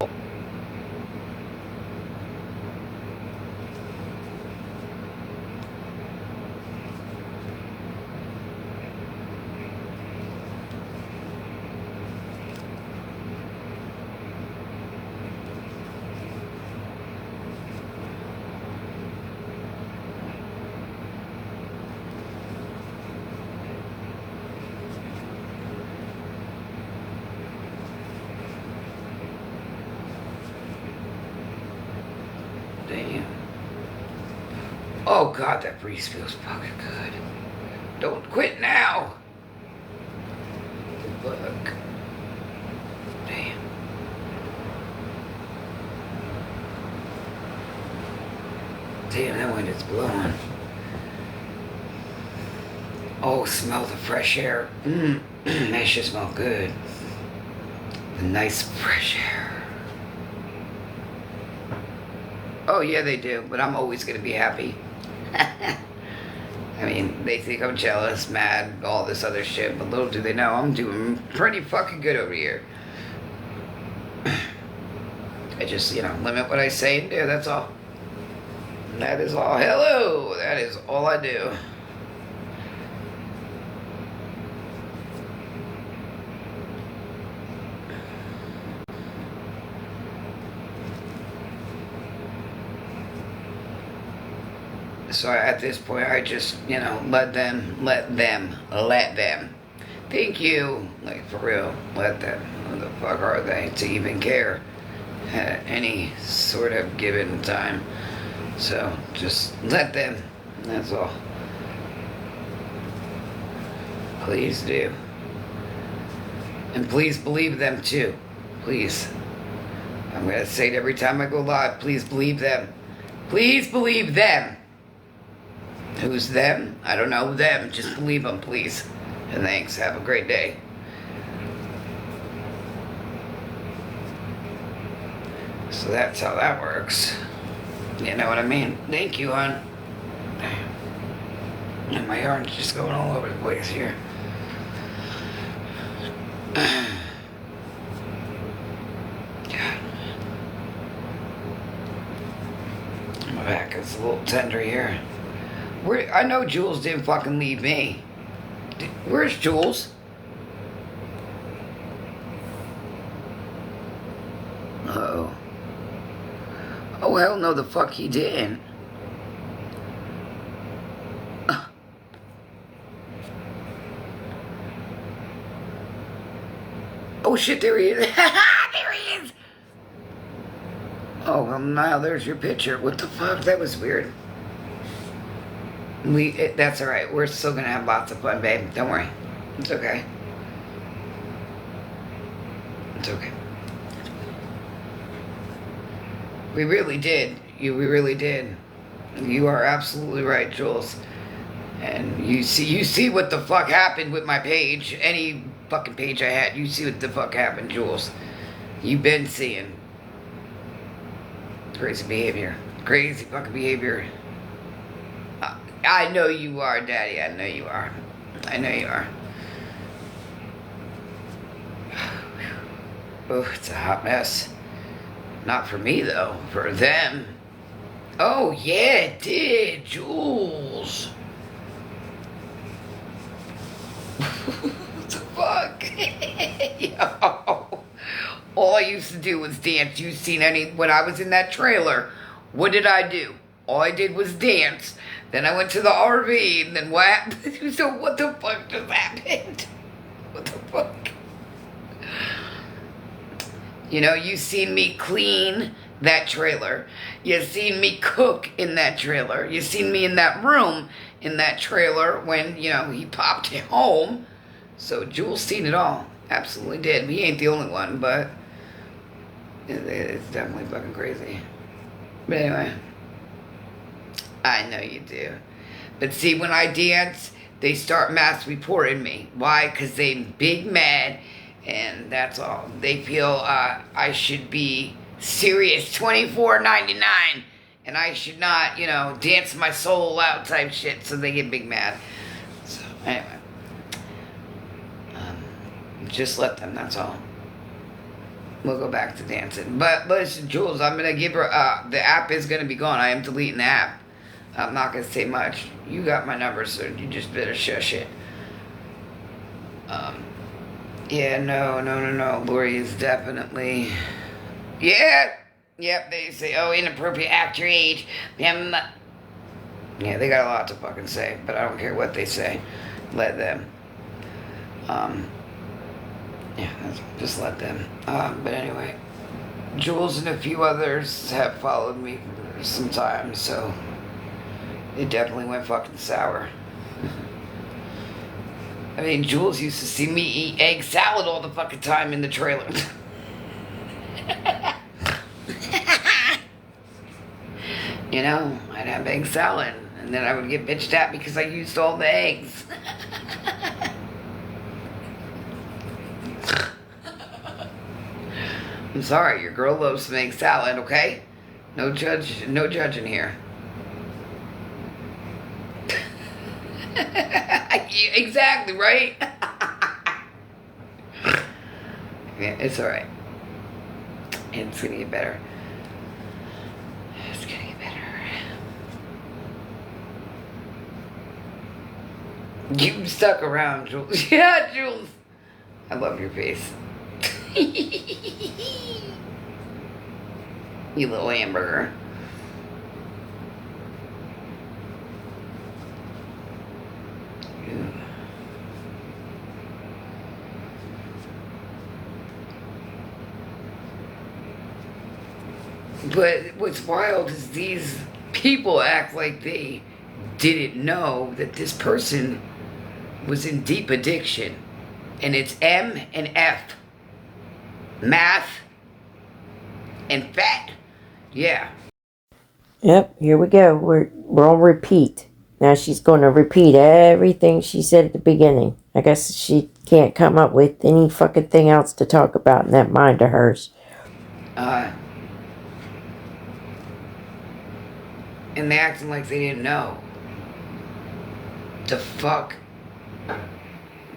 Damn. Oh god, that breeze feels fucking good. Don't quit now. Fuck. Damn. Damn, that wind is blowing. Oh, smell the fresh air. That should smell good. The nice fresh air. Oh, yeah, they do, but I'm always going to be happy. I mean, they think I'm jealous, mad, all this other shit, but little do they know I'm doing pretty fucking good over here. I just, limit what I say and do, that's all. That is all. Hello! That is all I do. So at this point, I just, let them. Thank you. Like, for real, let them. Who the fuck are they to even care at any sort of given time? So, just let them. That's all. Please do. And please believe them, too. Please. I'm going to say it every time I go live. Please believe them. Please believe them. Who's them? I don't know them. Just believe them, please. And thanks. Have a great day. So that's how that works. You know what I mean? Thank you, hon. And my yarn's just going all over the place here. God. My back is a little tender here. I know Jules didn't fucking leave me. Where's Jules? Uh-oh. Oh, hell no, the fuck he didn't. Oh shit, there he is. There he is! Oh, well, now there's your picture. What the fuck? That was weird. That's alright. We're still gonna have lots of fun, babe. Don't worry. It's okay. It's okay. We really did. We really did. You are absolutely right, Jules. And you see what the fuck happened with my page. Any fucking page I had, you see what the fuck happened, Jules. You've been seeing. Crazy behavior. Crazy fucking behavior. I know you are, Daddy. I know you are. I know you are. Oh, it's a hot mess. Not for me, though. For them. Oh, yeah, it did, Jules. What the fuck? Yo. All I used to do was dance. You seen any... When I was in that trailer, What did I do? All I did was dance. Then I went to the RV, and then what? So what the fuck just happened? What the fuck? You know, you seen me clean that trailer. You seen me cook in that trailer. You seen me in that room in that trailer when, you know, he popped it home. So Jules seen it all. Absolutely did. He ain't the only one, but it's definitely fucking crazy. But anyway, I know you do. But see, when I dance, they start mass reporting me. Why? Because they big mad, and that's all. They feel I should be serious $24.99, and I should not, you know, dance my soul out type shit, so they get big mad. So, anyway. Just let them, that's all. We'll go back to dancing. But listen, Jules, I'm going to give her, the app is going to be gone. I am deleting the app. I'm not going to say much. You got my number, so you just better shush it. Yeah, no. Lori is definitely... Yeah! Yep, they say, oh, inappropriate after age. Yeah, they got a lot to fucking say, but I don't care what they say. Let them. Yeah, just let them. But anyway, Jules and a few others have followed me for some time, so it definitely went fucking sour. I mean, Jules used to see me eat egg salad all the fucking time in the trailer. You know, I'd have egg salad, and then I would get bitched at because I used all the eggs. I'm sorry, your girl loves to make salad, okay? No judging here. Exactly, right? Yeah, it's alright. It's gonna get better. It's gonna get better. You stuck around, Jules. Yeah, Jules. I love your face. You little hamburger. But what's wild is these people act like they didn't know that this person was in deep addiction. And it's M and F. Math and fat. Yeah. Yep, here we go. We're on repeat. Now she's going to repeat everything she said at the beginning. I guess she can't come up with any fucking thing else to talk about in that mind of hers. And they acting like they didn't know. The fuck?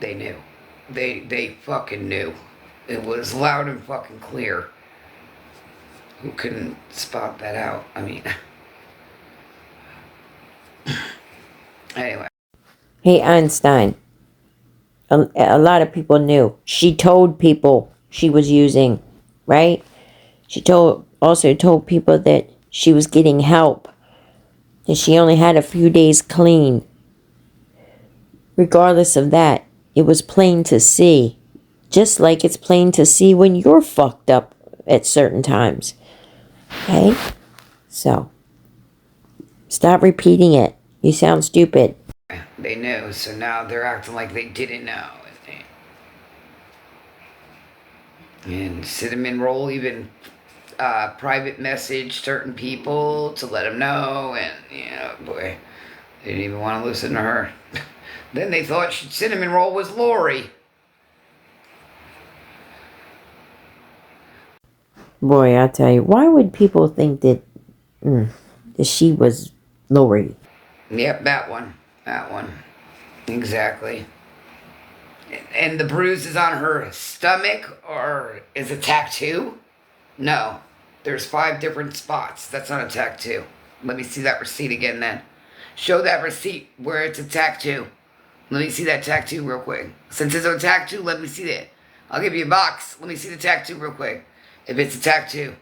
They knew. They fucking knew. It was loud and fucking clear. Who couldn't spot that out? I mean... Anyway. Hey, Einstein. A lot of people knew. She told people she was using, right? She also told people that she was getting help. And she only had a few days clean. Regardless of that, it was plain to see. Just like it's plain to see when you're fucked up at certain times. Okay? So, stop repeating it. You sound stupid. They knew, so now they're acting like they didn't know. And Cinnamon Roll even private message certain people to let them know, and, you know, boy, they didn't even want to listen to her. Then they thought Cinnamon Roll was Lori. Boy, I tell you, why would people think that she was Lori? Yep, that one. Exactly. And the bruise is on her stomach, or is it tattoo? No. There's 5 different spots. That's not a tattoo. Let me see that receipt again then. Show that receipt where it's a tattoo. Let me see that tattoo real quick. Since it's a tattoo, let me see that. I'll give you a box. Let me see the tattoo real quick. If it's a tattoo.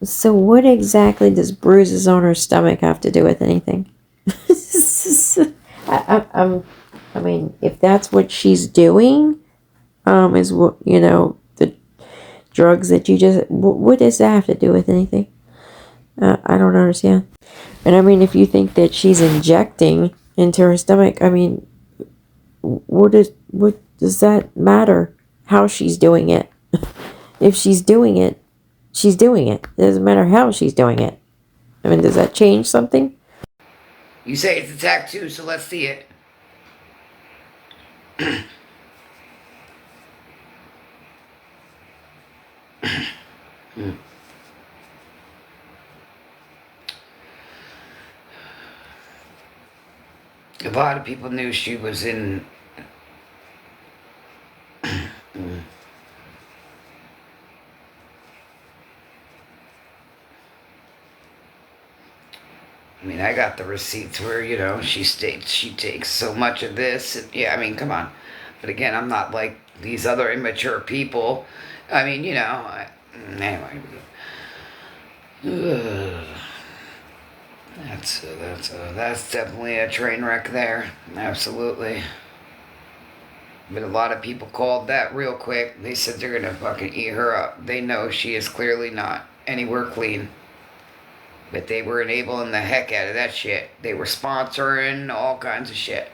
So what exactly does bruises on her stomach have to do with anything? I mean, if that's what she's doing, is what, the drugs that you just, what does that have to do with anything? I don't understand. And I mean, if you think that she's injecting into her stomach, I mean, what does that matter? How she's doing it? If she's doing it, she's doing it. It doesn't matter how she's doing it. I mean, does that change something? You say it's a tattoo, so let's see it. A lot of people knew she was in. I mean, I got the receipts where, she states she takes so much of this. And, yeah, I mean, come on. But again, I'm not like these other immature people. I mean, anyway. Ugh. That's definitely a train wreck there. Absolutely. But a lot of people called that real quick. They said they're gonna fucking eat her up. They know she is clearly not anywhere clean. But they were enabling the heck out of that shit. They were sponsoring all kinds of shit.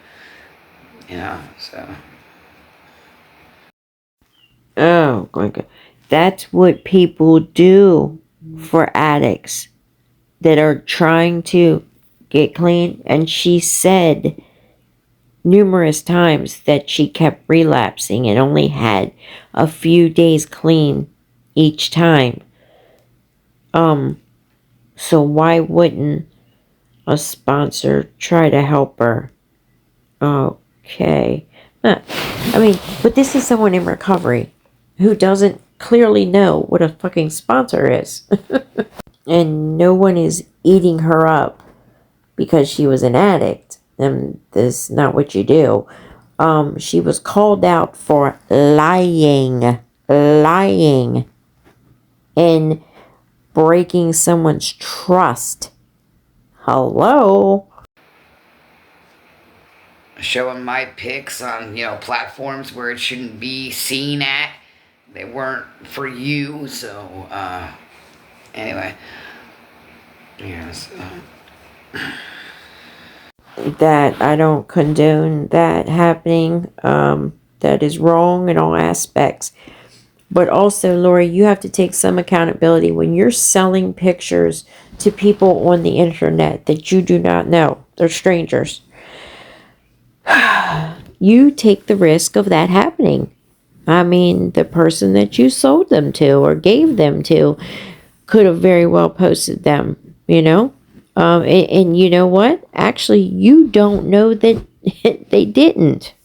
So. Oh, my God. That's what people do for addicts that are trying to get clean. And she said numerous times that she kept relapsing and only had a few days clean each time. So why wouldn't a sponsor try to help her? Okay. I mean, but this is someone in recovery who doesn't clearly know what a fucking sponsor is. And no one is eating her up because she was an addict. And that's not what you do. She was called out for lying, and breaking someone's trust. Hello? Showing my pics on, platforms where it shouldn't be seen at. They weren't for you, so, anyway. Yes. That I don't condone that happening. That is wrong in all aspects. But also, Lori, you have to take some accountability when you're selling pictures to people on the internet that you do not know. They're strangers. You take the risk of that happening. I mean, the person that you sold them to or gave them to could have very well posted them, and you know what? Actually, you don't know that they didn't.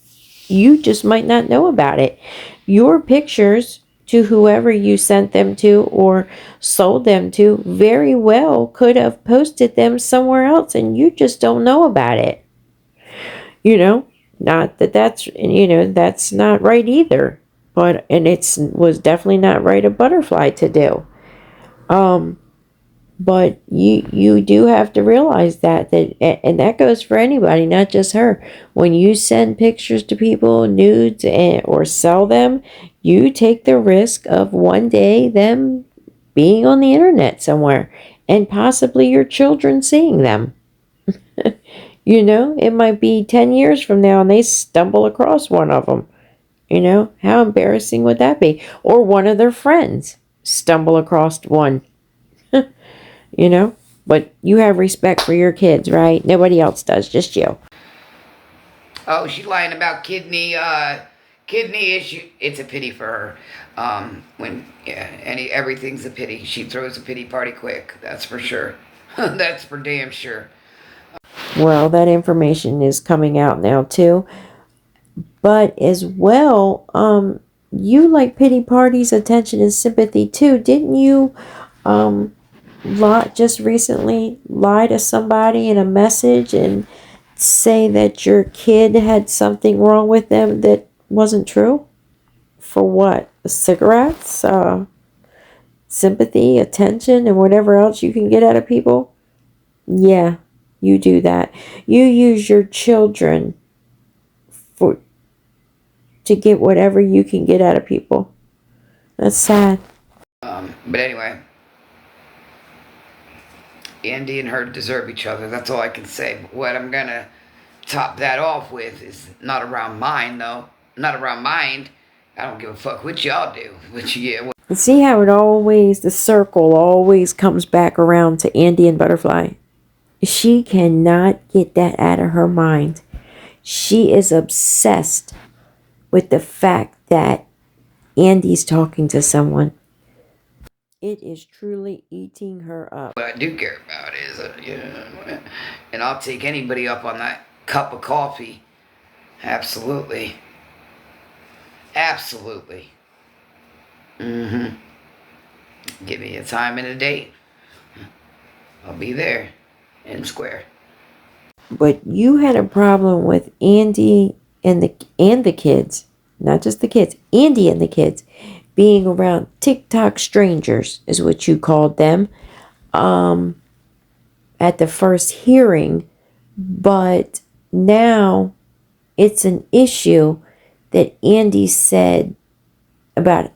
You just might not know about it. Your pictures to whoever you sent them to or sold them to very well could have posted them somewhere else and you just don't know about it. Not that that's not right either. And it was definitely not right a butterfly to do. But you do have to realize that and that goes for anybody, not just her. When you send pictures to people, nudes, or sell them, you take the risk of one day them being on the internet somewhere and possibly your children seeing them. It might be 10 years from now and they stumble across one of them. How embarrassing would that be? Or one of their friends stumble across one. But you have respect for your kids, right? Nobody else does, just you. Oh, she's lying about kidney issue. It's a pity for her. Everything's a pity. She throws a pity party quick. That's for sure. That's for damn sure. Well, that information is coming out now too. But as well, you like pity parties, attention, and sympathy too, didn't you? Just recently lie to somebody in a message and say that your kid had something wrong with them that wasn't true? For what? Cigarettes? sympathy, attention, and whatever else you can get out of people, yeah, you do that. You use your children for to get whatever you can get out of people. That's sad. But anyway, Andy and her deserve each other. That's all I can say. But what I'm gonna top that off with is not around mine, though. Not around mine. I don't give a fuck what y'all do. But yeah. And see how it always, the circle always comes back around to Andy and Butterfly. She cannot get that out of her mind. She is obsessed with the fact that Andy's talking to someone. It is truly eating her up. What I do care about is, and I'll take anybody up on that cup of coffee. Absolutely. Absolutely. Mm-hmm. Give me a time and a date. I'll be there in square. But you had a problem with Andy and the kids, not just the kids, Andy and the kids being around TikTok strangers is what you called them at the first hearing, but now it's an issue that Andy said about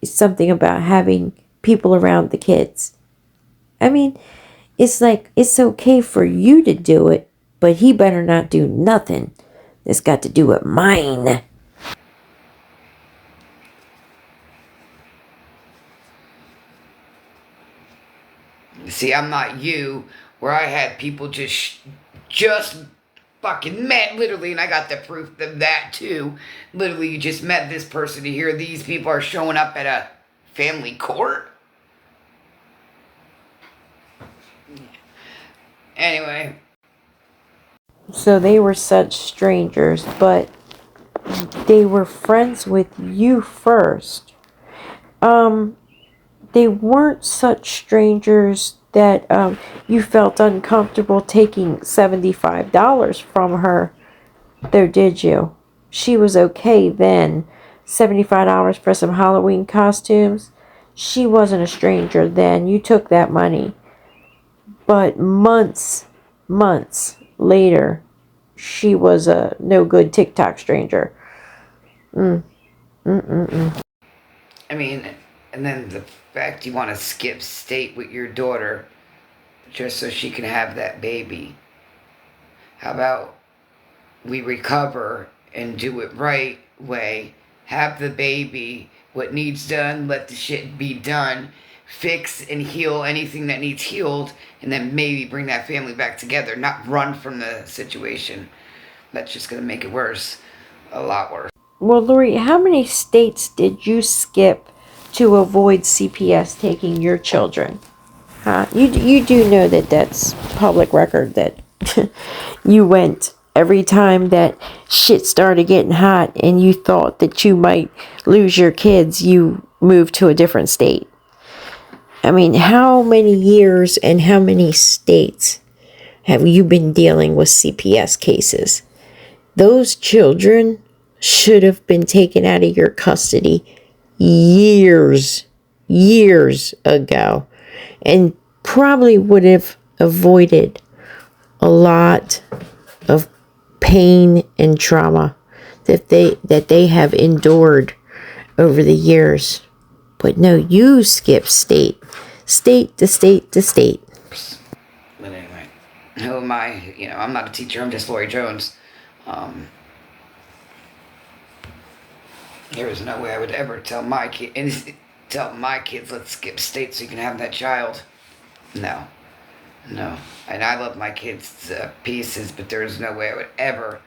something about having people around the kids. I mean, it's like it's okay for you to do it, but he better not do nothing that's got to do with mine. See, I'm not you, where I had people just fucking met, literally, and I got the proof of that too. Literally, you just met this person to hear these people are showing up at a family court. Anyway. So they were such strangers, but they were friends with you first. They weren't such strangers that you felt uncomfortable taking $75 from her, though, did you? She was okay then. $75 for some Halloween costumes. She wasn't a stranger then. You took that money. But months later, she was a no good TikTok stranger. I mean, and then the fact you want to skip state with your daughter just so she can have that baby. How about we recover and do it right way, have the baby, what needs done, let the shit be done, fix and heal anything that needs healed, and then maybe bring that family back together, not run from the situation. That's just going to make it worse. A lot worse. Well, Lori, how many states did you skip to avoid CPS taking your children? Huh? You do know that that's public record that you went every time that shit started getting hot and you thought that you might lose your kids, you moved to a different state. I mean, how many years and how many states have you been dealing with CPS cases? Those children should have been taken out of your custody years ago, and probably would have avoided a lot of pain and trauma that they have endured over the years. But no, you skip state to state to state. But anyway, who am I? I'm not a teacher. I'm just Lori Jones. There is no way I would ever tell my kids, let's skip state so you can have that child. No. And I love my kids to pieces, but there is no way I would ever.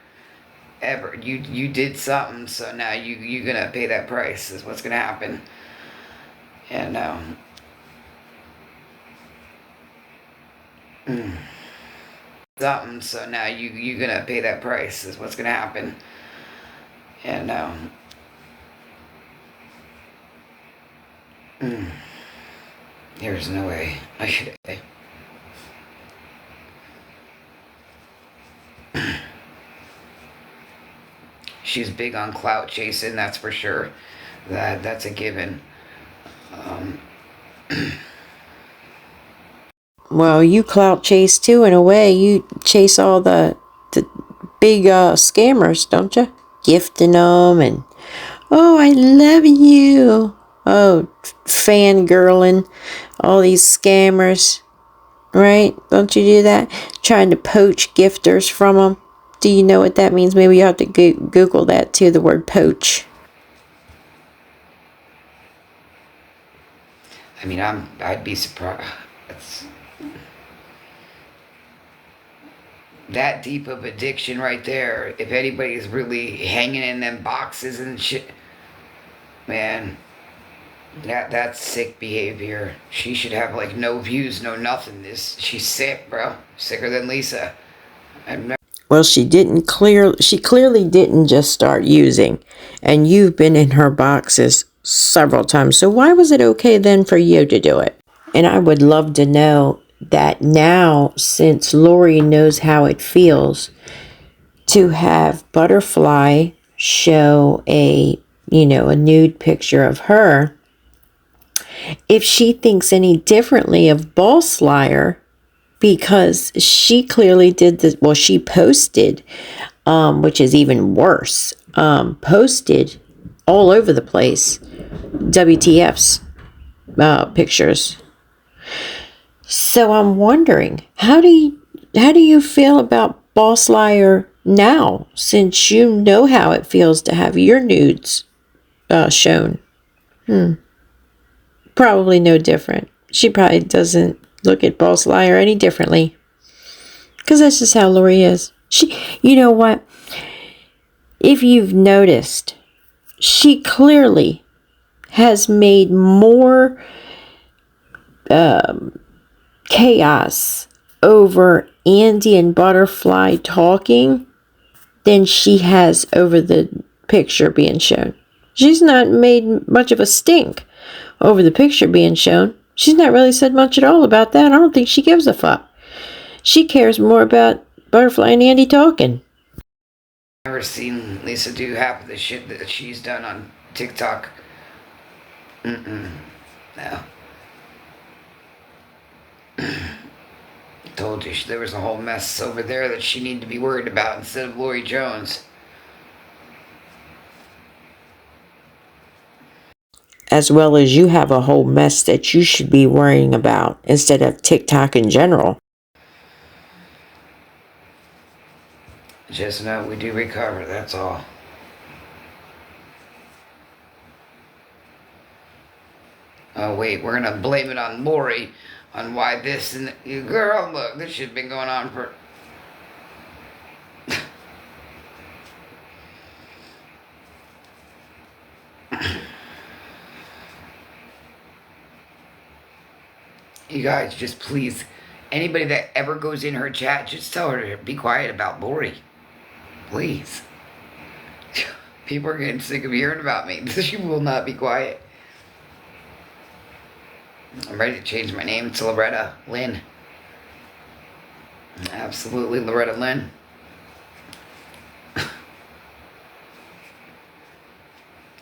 You did something, so now you're gonna pay that price. Is what's gonna happen. And something, so now you're gonna pay that price. Is what's gonna happen. And there's no way I should. She's big on clout chasing, that's for sure. That's a given. Well, you clout chase too, in a way. You chase all the big scammers, don't you? Gifting them and, oh, I love you. Oh, fangirling all these scammers, right? Don't you do that? Trying to poach gifters from them. Do you know what that means? Maybe you have to Google that too, the word poach. I mean, I'd be surprised. It's that deep of addiction right there. If anybody's really hanging in them boxes and shit, man, that's sick behavior. She should have like no views, no nothing. She's sick, bro. Sicker than Lisa. Well, she clearly didn't just start using, and you've been in her boxes several times. So why was it okay then for you to do it? And I would love to know that now, since Lori knows how it feels to have Butterfly show a nude picture of her, if she thinks any differently of Boss Liar, because she clearly did this. Well, she posted, which is even worse, posted all over the place WTF's pictures. So I'm wondering, how do you feel about Boss Liar now, since you know how it feels to have your nudes shown? Probably no different. She probably doesn't look at Boss Liar any differently. Because that's just how Lori is. You know what? If you've noticed, she clearly has made more chaos over Andy and Butterfly talking than she has over the picture being shown. She's not made much of a stink over the picture being shown. She's not really said much at all about that. I don't think she gives a fuck. She cares more about Butterfly and Andy talking. Never seen Lisa do half of the shit that she's done on TikTok. No. Told you there was a whole mess over there that she needed to be worried about instead of Lori Jones. As well as you have a whole mess that you should be worrying about instead of TikTok in general. Just know we do recover, that's all. Oh wait, we're gonna blame it on Lori on why this and girl, look, this shit's been going on for you guys, just please, anybody that ever goes in her chat, just tell her to be quiet about Lori. Please. People are getting sick of hearing about me. She will not be quiet. I'm ready to change my name to Loretta Lynn. Absolutely, Loretta Lynn.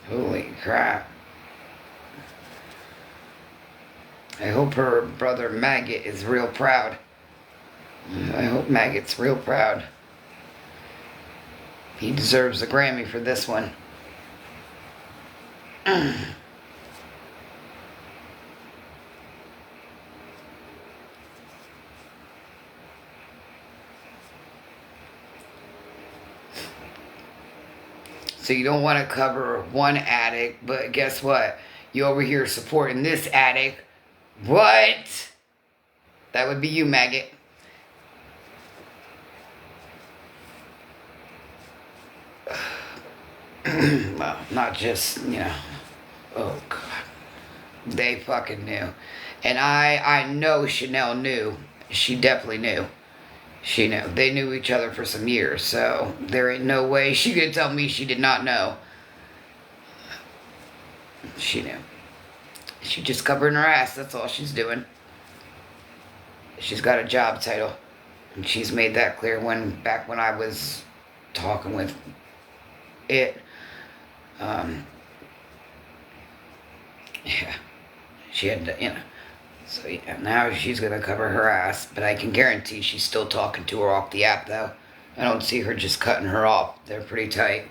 Holy crap. I hope her brother Maggot is real proud. I hope Maggot's real proud. He deserves a Grammy for this one. So you don't want to cover one addict, but guess what? You over here supporting this addict. What? That would be you, Maggot. Well, not just, oh God. They fucking knew. And I know Chanel knew. She definitely knew. She knew. They knew each other for some years, so there ain't no way she could tell me she did not know. She knew. She just covering her ass, that's all she's doing. She's got a job title. And she's made that clear back when I was talking with it. Yeah. She had to, So yeah, now she's gonna cover her ass, but I can guarantee she's still talking to her off the app though. I don't see her just cutting her off. They're pretty tight.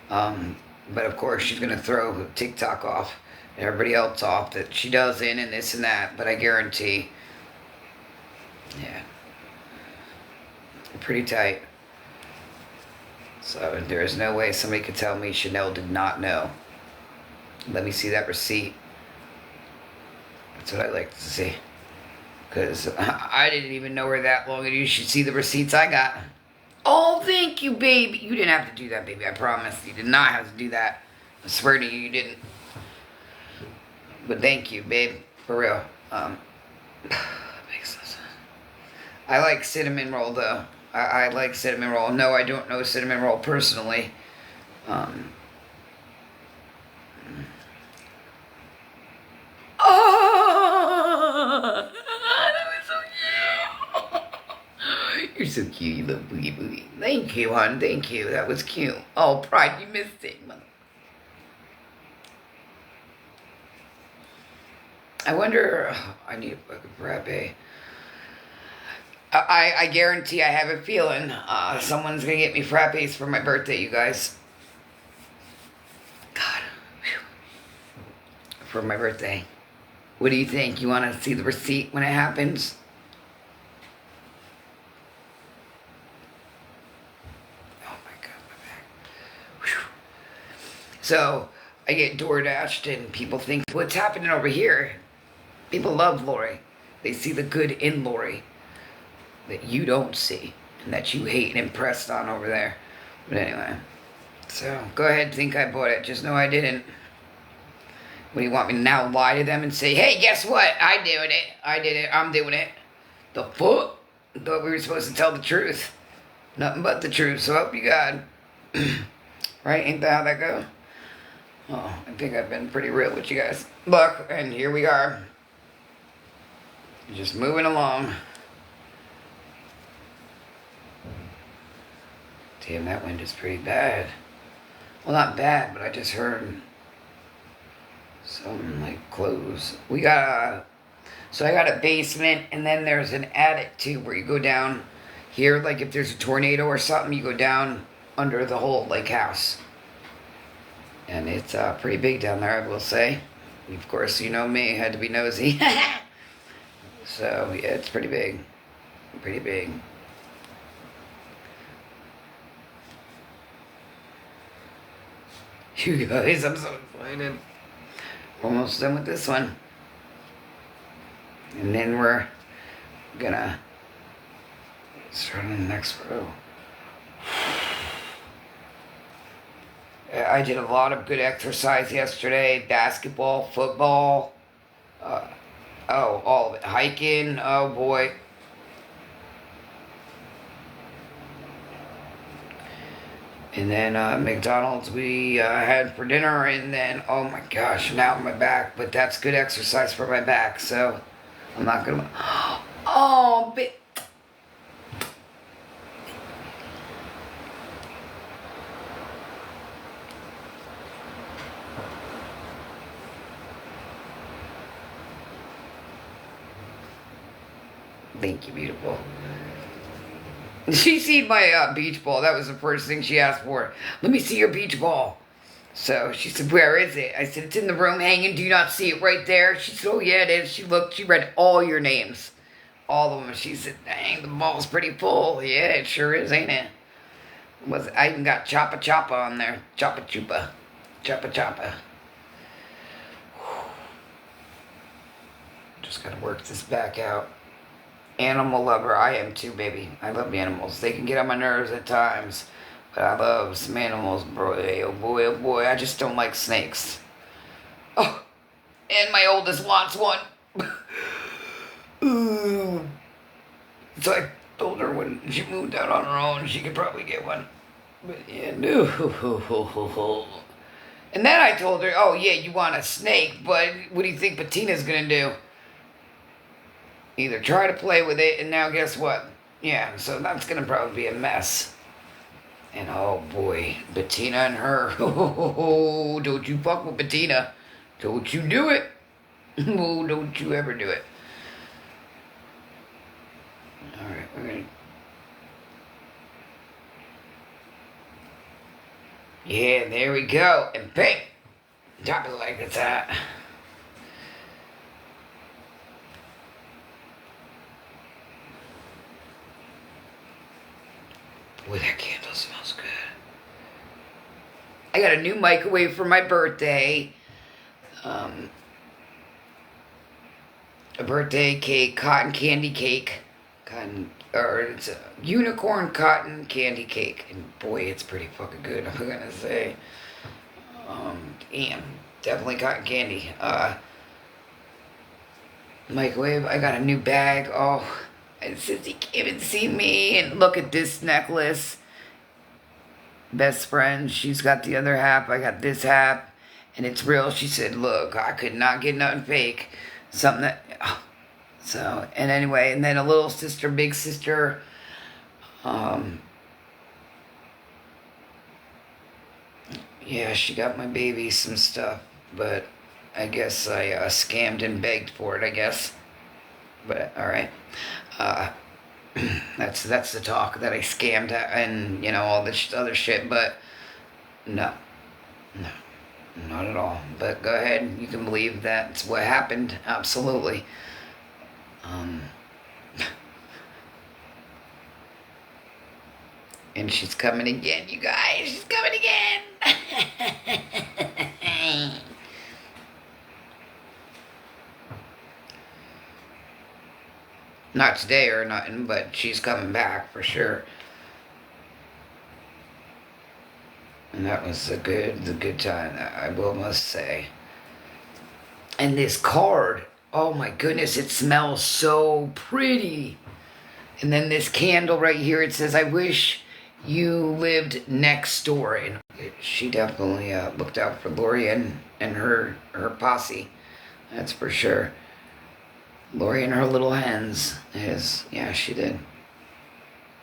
But of course she's gonna throw TikTok off, and everybody else off that she doesn't, and this and that. But I guarantee, yeah, pretty tight. So there is no way somebody could tell me Chanel did not know. Let me see that receipt. That's what I like to see. Because I didn't even know her that long, and you should see the receipts I got. Oh, thank you, baby. You didn't have to do that, baby. I promise. You did not have to do that. I swear to you, you didn't. But thank you, babe. For real. Makes sense. I like cinnamon roll, though. I like cinnamon roll. No, I don't know cinnamon roll personally. Oh, that was so cute. You're so cute, you little boogie boogie. Thank you, hon. Thank you. That was cute. Oh, Pride, you missed it, mother. I wonder. I need a fucking frappe. I guarantee I have a feeling someone's gonna get me frappes for my birthday, you guys. God. Whew. For my birthday. What do you think? You want to see the receipt when it happens? Oh my God, my back. Whew. So, I get DoorDashed and people think, what's happening over here? People love Lori. They see the good in Lori that you don't see and that you hate and impressed on over there. But anyway, so go ahead and think I bought it. Just know I didn't. What do you want me to now lie to them and say, hey, guess what? I did it. I did it. I'm doing it. The fuck? I thought we were supposed to tell the truth. Nothing but the truth. So help you God. Right? Ain't that how that goes? Oh, I think I've been pretty real with you guys. Look, and here we are. Just moving along. Damn, that wind is pretty bad. Well, not bad, but I just heard something like close. We got so I got a basement, and then there's an attic too, where you go down here. Like if there's a tornado or something, you go down under the whole like house, and it's pretty big down there, I will say. Of course, you know me, had to be nosy. So yeah, it's pretty big, pretty big. You guys, I'm so excited. Almost done with this one. And then we're gonna start on the next row. I did a lot of good exercise yesterday. Basketball, football, all of it. Hiking, oh boy. And then McDonald's we had for dinner, and then, oh my gosh, now my back. But that's good exercise for my back, so I'm not going to... Oh, but... Thank you, beautiful. She seen my beach ball. That was the first thing she asked for. Let me see your beach ball. So she said, where is it? I said, it's in the room hanging. Do you not see it right there? She said, oh yeah, it is. She looked, she read all your names. All of them. She said, dang, the ball's pretty full. Yeah, it sure is, ain't it? I even got Choppa Choppa on there. Choppa Chupa. Choppa Choppa. Just gotta work this back out. Animal lover, I am too, baby. I love animals. They can get on my nerves at times, but I love some animals, boy. Oh boy, oh boy. I just don't like snakes. Oh, and my oldest wants one. Ooh. So I told her when she moved out on her own, she could probably get one. But yeah, no. And then I told her, oh yeah, you want a snake, but what do you think Bettina's gonna do? Either try to play with it, and now guess what? Yeah, so that's going to probably be a mess. And oh boy, Bettina and her. Oh, don't you fuck with Bettina. Don't you do it. Oh, don't you ever do it. Yeah, there we go. And bang! Drop it like it's at. Boy, that candle smells good. I got a new microwave for my birthday. A birthday cake, cotton candy cake. It's a unicorn cotton candy cake. And boy, it's pretty fucking good, I'm gonna say. Damn. Definitely cotton candy. Microwave, I got a new bag. Oh, and since he came and see me, and look at this necklace. Best friend, she's got the other half, I got this half, and it's real. She said, look, I could not get nothing fake. Something that, oh. So, and anyway, and then a little sister, big sister, yeah, she got my baby some stuff, but I guess I scammed and begged for it, I guess. But, alright. That's the talk, that I scammed and, all this other shit, but no, not at all. But go ahead, you can believe that's what happened, absolutely. And she's coming again, you guys, she's coming again. Not today or nothing, but she's coming back for sure. And that was the good time, I will must say. And this card, oh my goodness, it smells so pretty. And then this candle right here, it says, I wish you lived next door. And she definitely looked out for Lori and her posse. That's for sure. Lori and her little hens. Yeah, she did.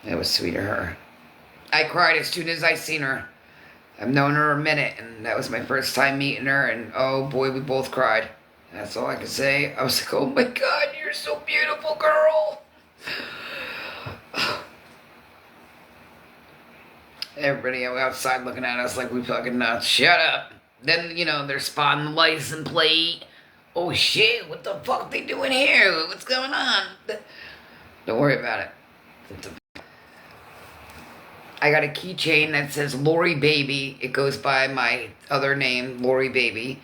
It was sweet of her. I cried as soon as I seen her. I've known her a minute, and that was my first time meeting her, and oh boy, we both cried. That's all I could say. I was like, oh my God, you're so beautiful, girl. Everybody outside looking at us like we fucking nuts. Shut up. Then, they're spotting the license plate. Oh shit, what the fuck are they doing here? What's going on? Don't worry about it. I got a keychain that says Lori Baby. It goes by my other name, Lori Baby.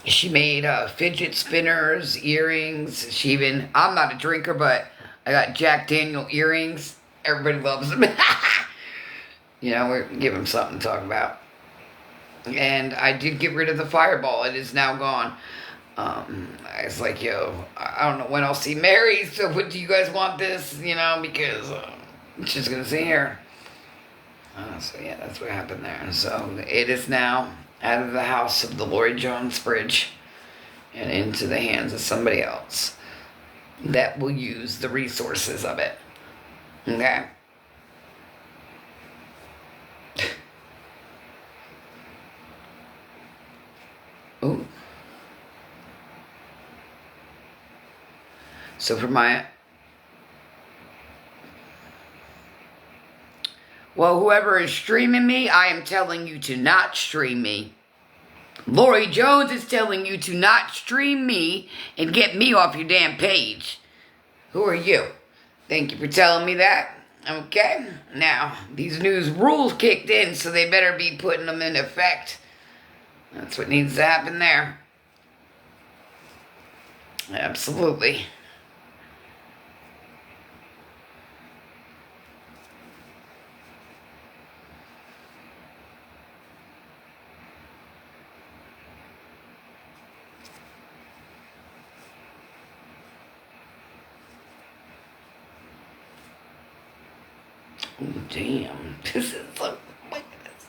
She made fidget spinners, earrings. I'm not a drinker, but I got Jack Daniel earrings. Everybody loves them. We're give them something to talk about. And I did get rid of the Fireball. It is now gone. I was like, yo, I don't know when I'll see Mary, so what do you guys want this? Because she's going to see her. So yeah, that's what happened there. So it is now out of the house of the Lori Jones fridge and into the hands of somebody else that will use the resources of it. Okay? Ooh. So for whoever is streaming me, I am telling you to not stream me. Lori Jones is telling you to not stream me and get me off your damn page. Who are you? Thank you for telling me that. Okay? Now, these new rules kicked in, so they better be putting them in effect. That's what needs to happen there. Absolutely. Oh, damn. This is so... my goodness.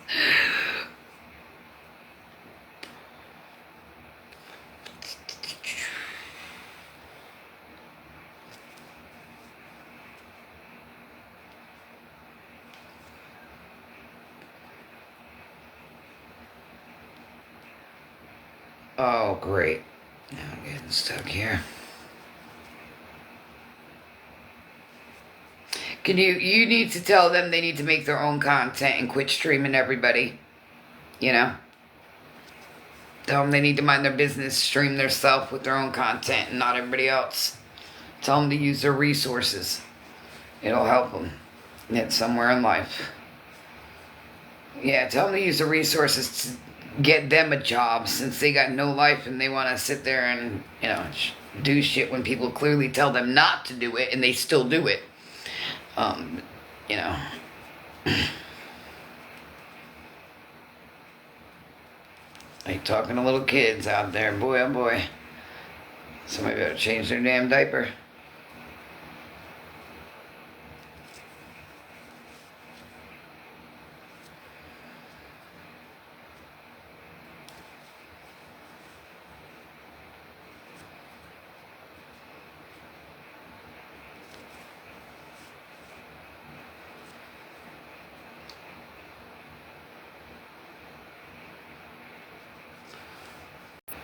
Oh, great. Now I'm getting stuck here. You need to tell them they need to make their own content and quit streaming everybody. You know? Tell them they need to mind their business, stream their stuff with their own content and not everybody else. Tell them to use their resources. It'll help them get somewhere in life. Yeah, tell them to use the resources to get them a job since they got no life and they want to sit there and, do shit when people clearly tell them not to do it and they still do it. You know. Like talking to little kids out there, boy oh boy. Somebody better change their damn diaper.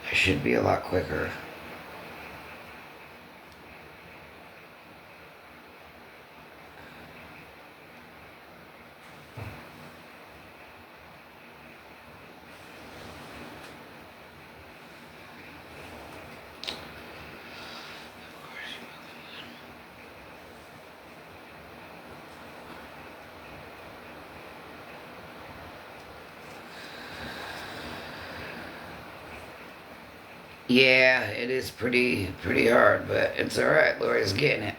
I should be a lot quicker. Yeah, it is pretty hard, but it's alright. Lori's getting it.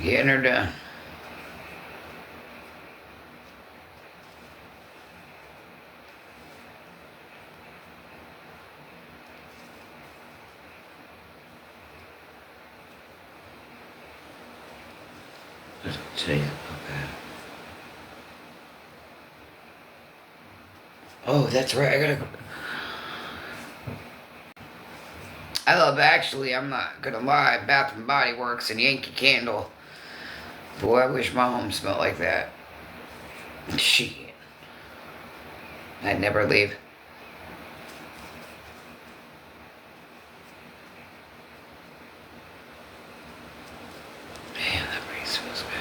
Getting her done. Okay. Oh, that's right. I love, actually, I'm not gonna lie, Bath and Body Works and Yankee Candle. Boy, I wish my home smelled like that. Shit. I'd never leave. Man, that breeze feels good.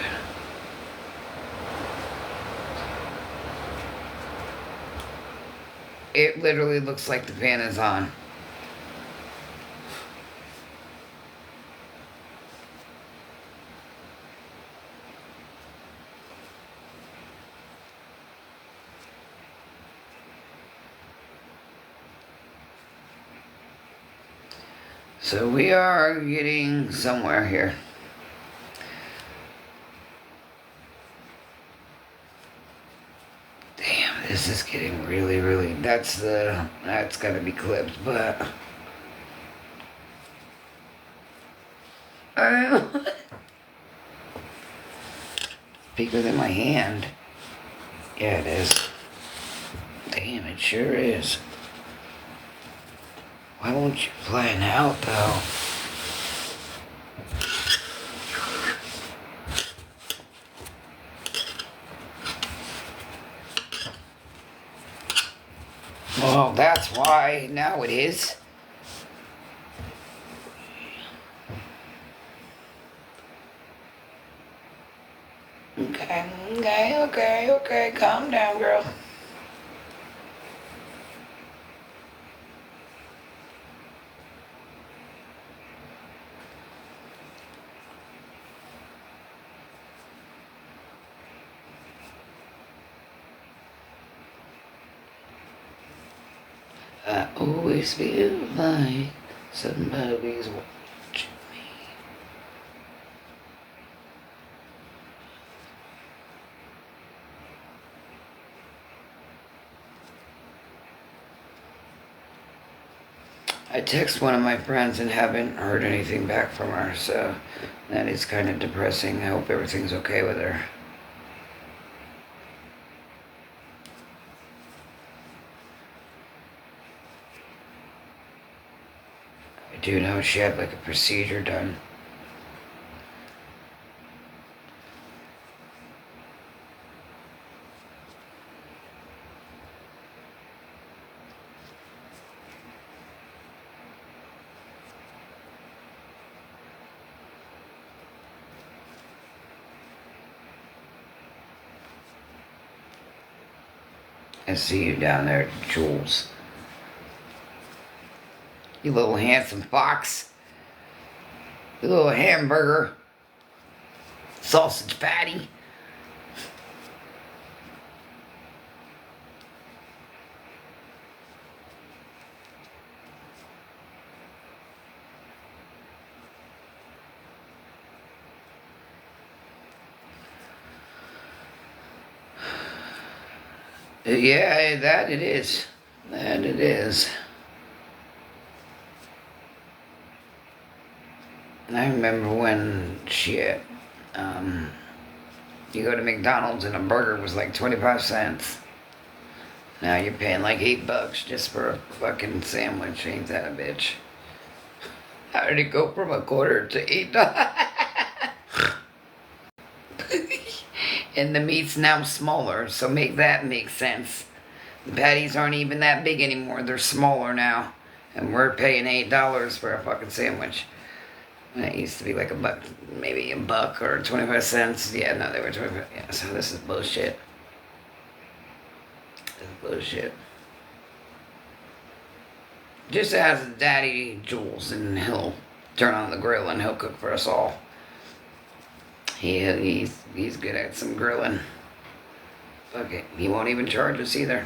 It literally looks like the fan is on. So we are getting somewhere here. Damn, this is getting really, that's gotta be clipped, but bigger than my hand. Yeah, it is. Damn, it sure is. Why won't you flatten out, though? Well, that's why now it is. Okay, calm down, girl. I always feel like somebody's watching me. I text one of my friends and haven't heard anything back from her, so that is kind of depressing. I hope everything's okay with her. I do know she had like a procedure done. I see you down there, Jules. You little handsome fox. You little hamburger. Sausage patty. Yeah, that it is. That it is. I remember when shit, you go to McDonald's and a burger was like 25 cents. Now you're paying like $8 just for a fucking sandwich. Ain't that a bitch? How did it go from a quarter to $8? And the meat's now smaller, so make that make sense. The patties aren't even that big anymore. They're smaller now. And we're paying $8 for a fucking sandwich. And it used to be like a buck, maybe a buck or 25 cents. Yeah, no, they were 25. Yeah, so this is bullshit. This is bullshit. Just ask Daddy Jules and he'll turn on the grill and he'll cook for us all. He's good at some grilling. Fuck it. He won't even charge us either.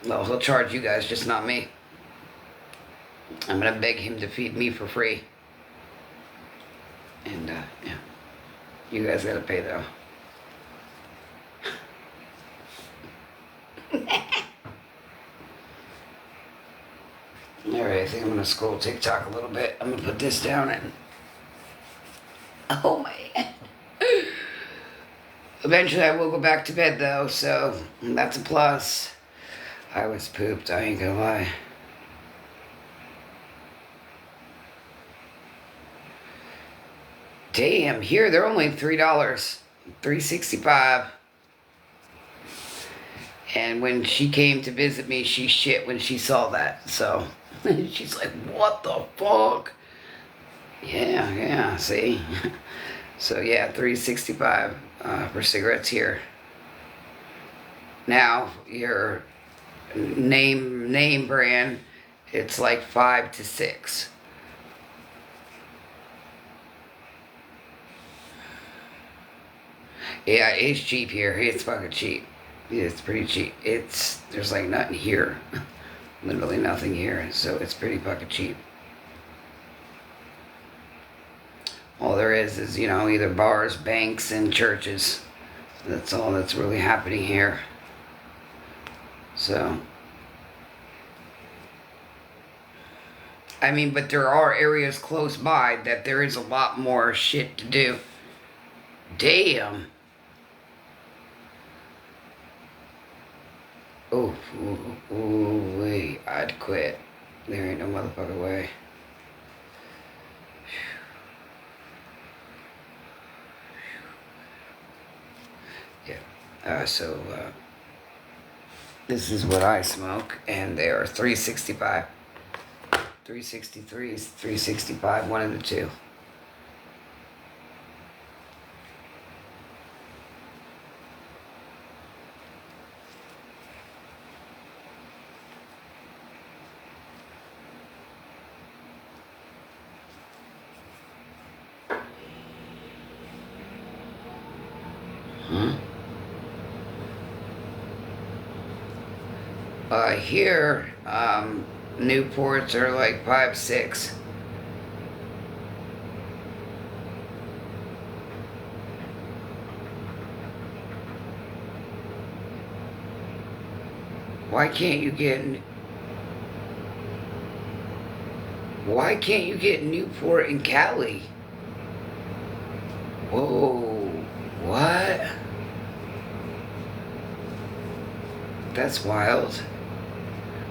Well, he'll charge you guys, just not me. I'm gonna beg him to feed me for free. And, yeah. You guys gotta pay, though. Alright, I think I'm gonna scroll TikTok a little bit. I'm gonna put this down and... Oh, man. Eventually I will go back to bed, though, so that's a plus. I was pooped, I ain't gonna lie. Damn, here they're only $3, $3.65. And when she came to visit me, she shit when she saw that. So she's like, "What the fuck?" Yeah, see. So yeah, $3.65 for cigarettes here. Now your name brand, it's like $5 to $6. Yeah, it's cheap here. It's fucking cheap. It's pretty cheap. There's like nothing here. Literally nothing here. So it's pretty fucking cheap. All there is, either bars, banks, and churches. That's all that's really happening here. So, I mean, but there are areas close by that there is a lot more shit to do. Damn. Oh, wait, I'd quit. There ain't no motherfucking way. Yeah, so, this is what I smoke, and they are $3.65. 363 is $3.65, one of the two. Here, Newports are like 5, 6. Why can't you get Newport in Cali? Whoa, what? That's wild.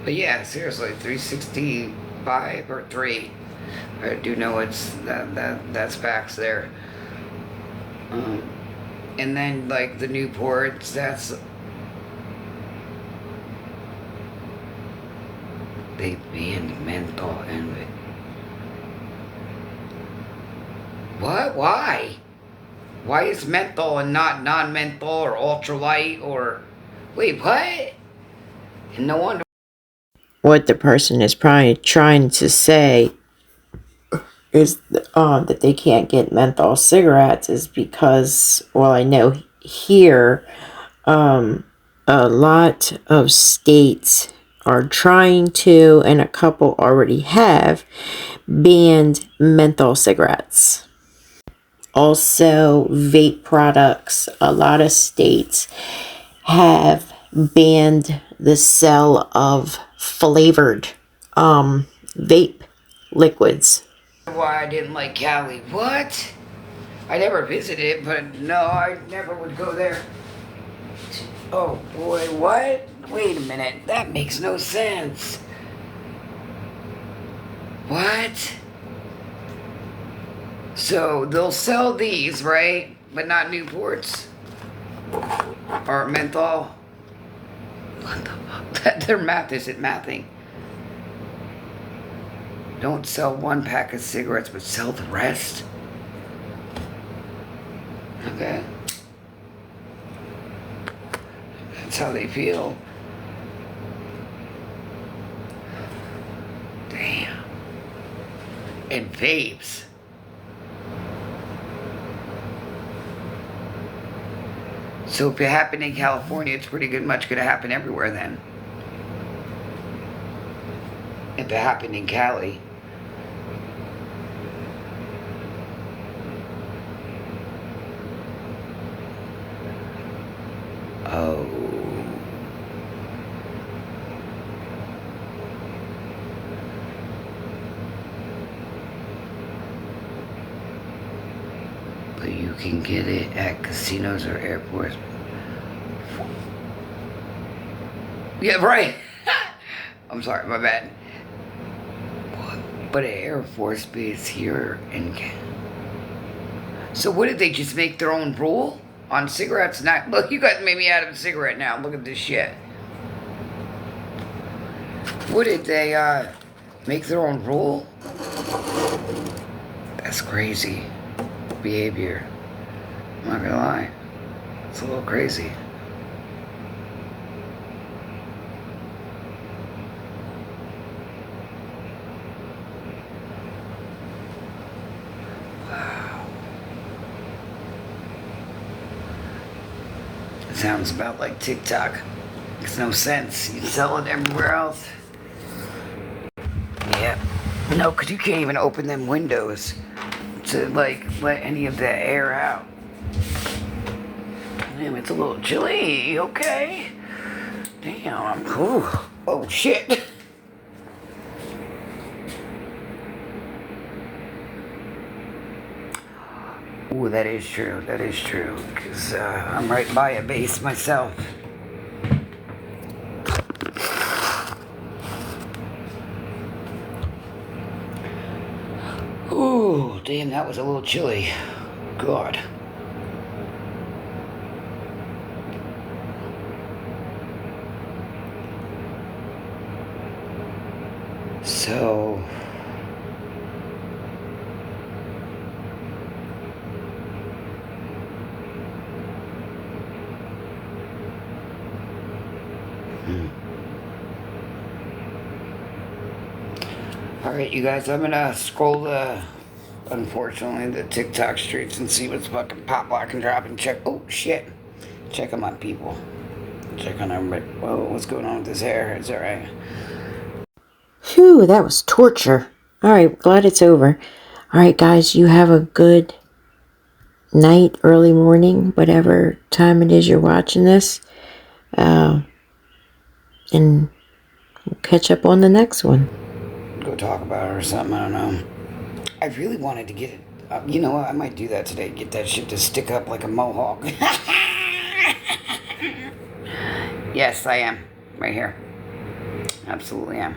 But yeah, seriously, 365 or 3. I do know it's that's facts there. And then like the Newports, that's they banned menthol and what? Why? Why is menthol and not non-menthol or ultralight or Wait, what? And no wonder. What the person is probably trying to say is that they can't get menthol cigarettes is because, well, I know here a lot of states are trying to, and a couple already have, banned menthol cigarettes. Also, vape products. A lot of states have banned the sale of flavored vape liquids. Why I didn't like Cali. What? I never visited, but no, I never would go there. Oh boy, what? Wait a minute. That makes no sense. What? So they'll sell these, right? But not Newports? Or menthol? What the fuck? Their math isn't mathing. Don't sell one pack of cigarettes, but sell the rest? Okay. That's how they feel. Damn. And vapes. So if it happened in California, it's pretty good, much going to happen everywhere then. If it happened in Cali. Oh. But you can get it at casinos or airports. Yeah, right. I'm sorry, my bad. But an Air Force Base here in Canada. So what did they just make their own rule on cigarettes? Not look, you guys made me out of a cigarette now. Look at this shit. What did they make their own rule? That's crazy behavior. I'm not gonna lie. It's a little crazy. Sounds about like TikTok. Makes no sense. You sell it everywhere else. Yeah. No, because you can't even open them windows to like let any of that air out. Damn, it's a little chilly. Okay. Damn, I'm cool. Oh shit. Ooh, that is true. That is true. Because I'm right by a base myself. Ooh, damn, that was a little chilly. God. So... Alright, you guys, I'm gonna scroll unfortunately, the TikTok streets and see what's fucking pop, lock, and drop and check. Oh, shit. Check on my people. Check on everybody. Whoa, what's going on with this hair? Is that right? Phew, that was torture. Alright, glad it's over. Alright, guys, you have a good night, early morning, whatever time it is you're watching this. And we'll catch up on the next one. Go talk about it or something, I don't know. I really wanted to get it. You know what? I might do that today. Get that shit to stick up like a mohawk. Yes, I am. Right here. Absolutely am.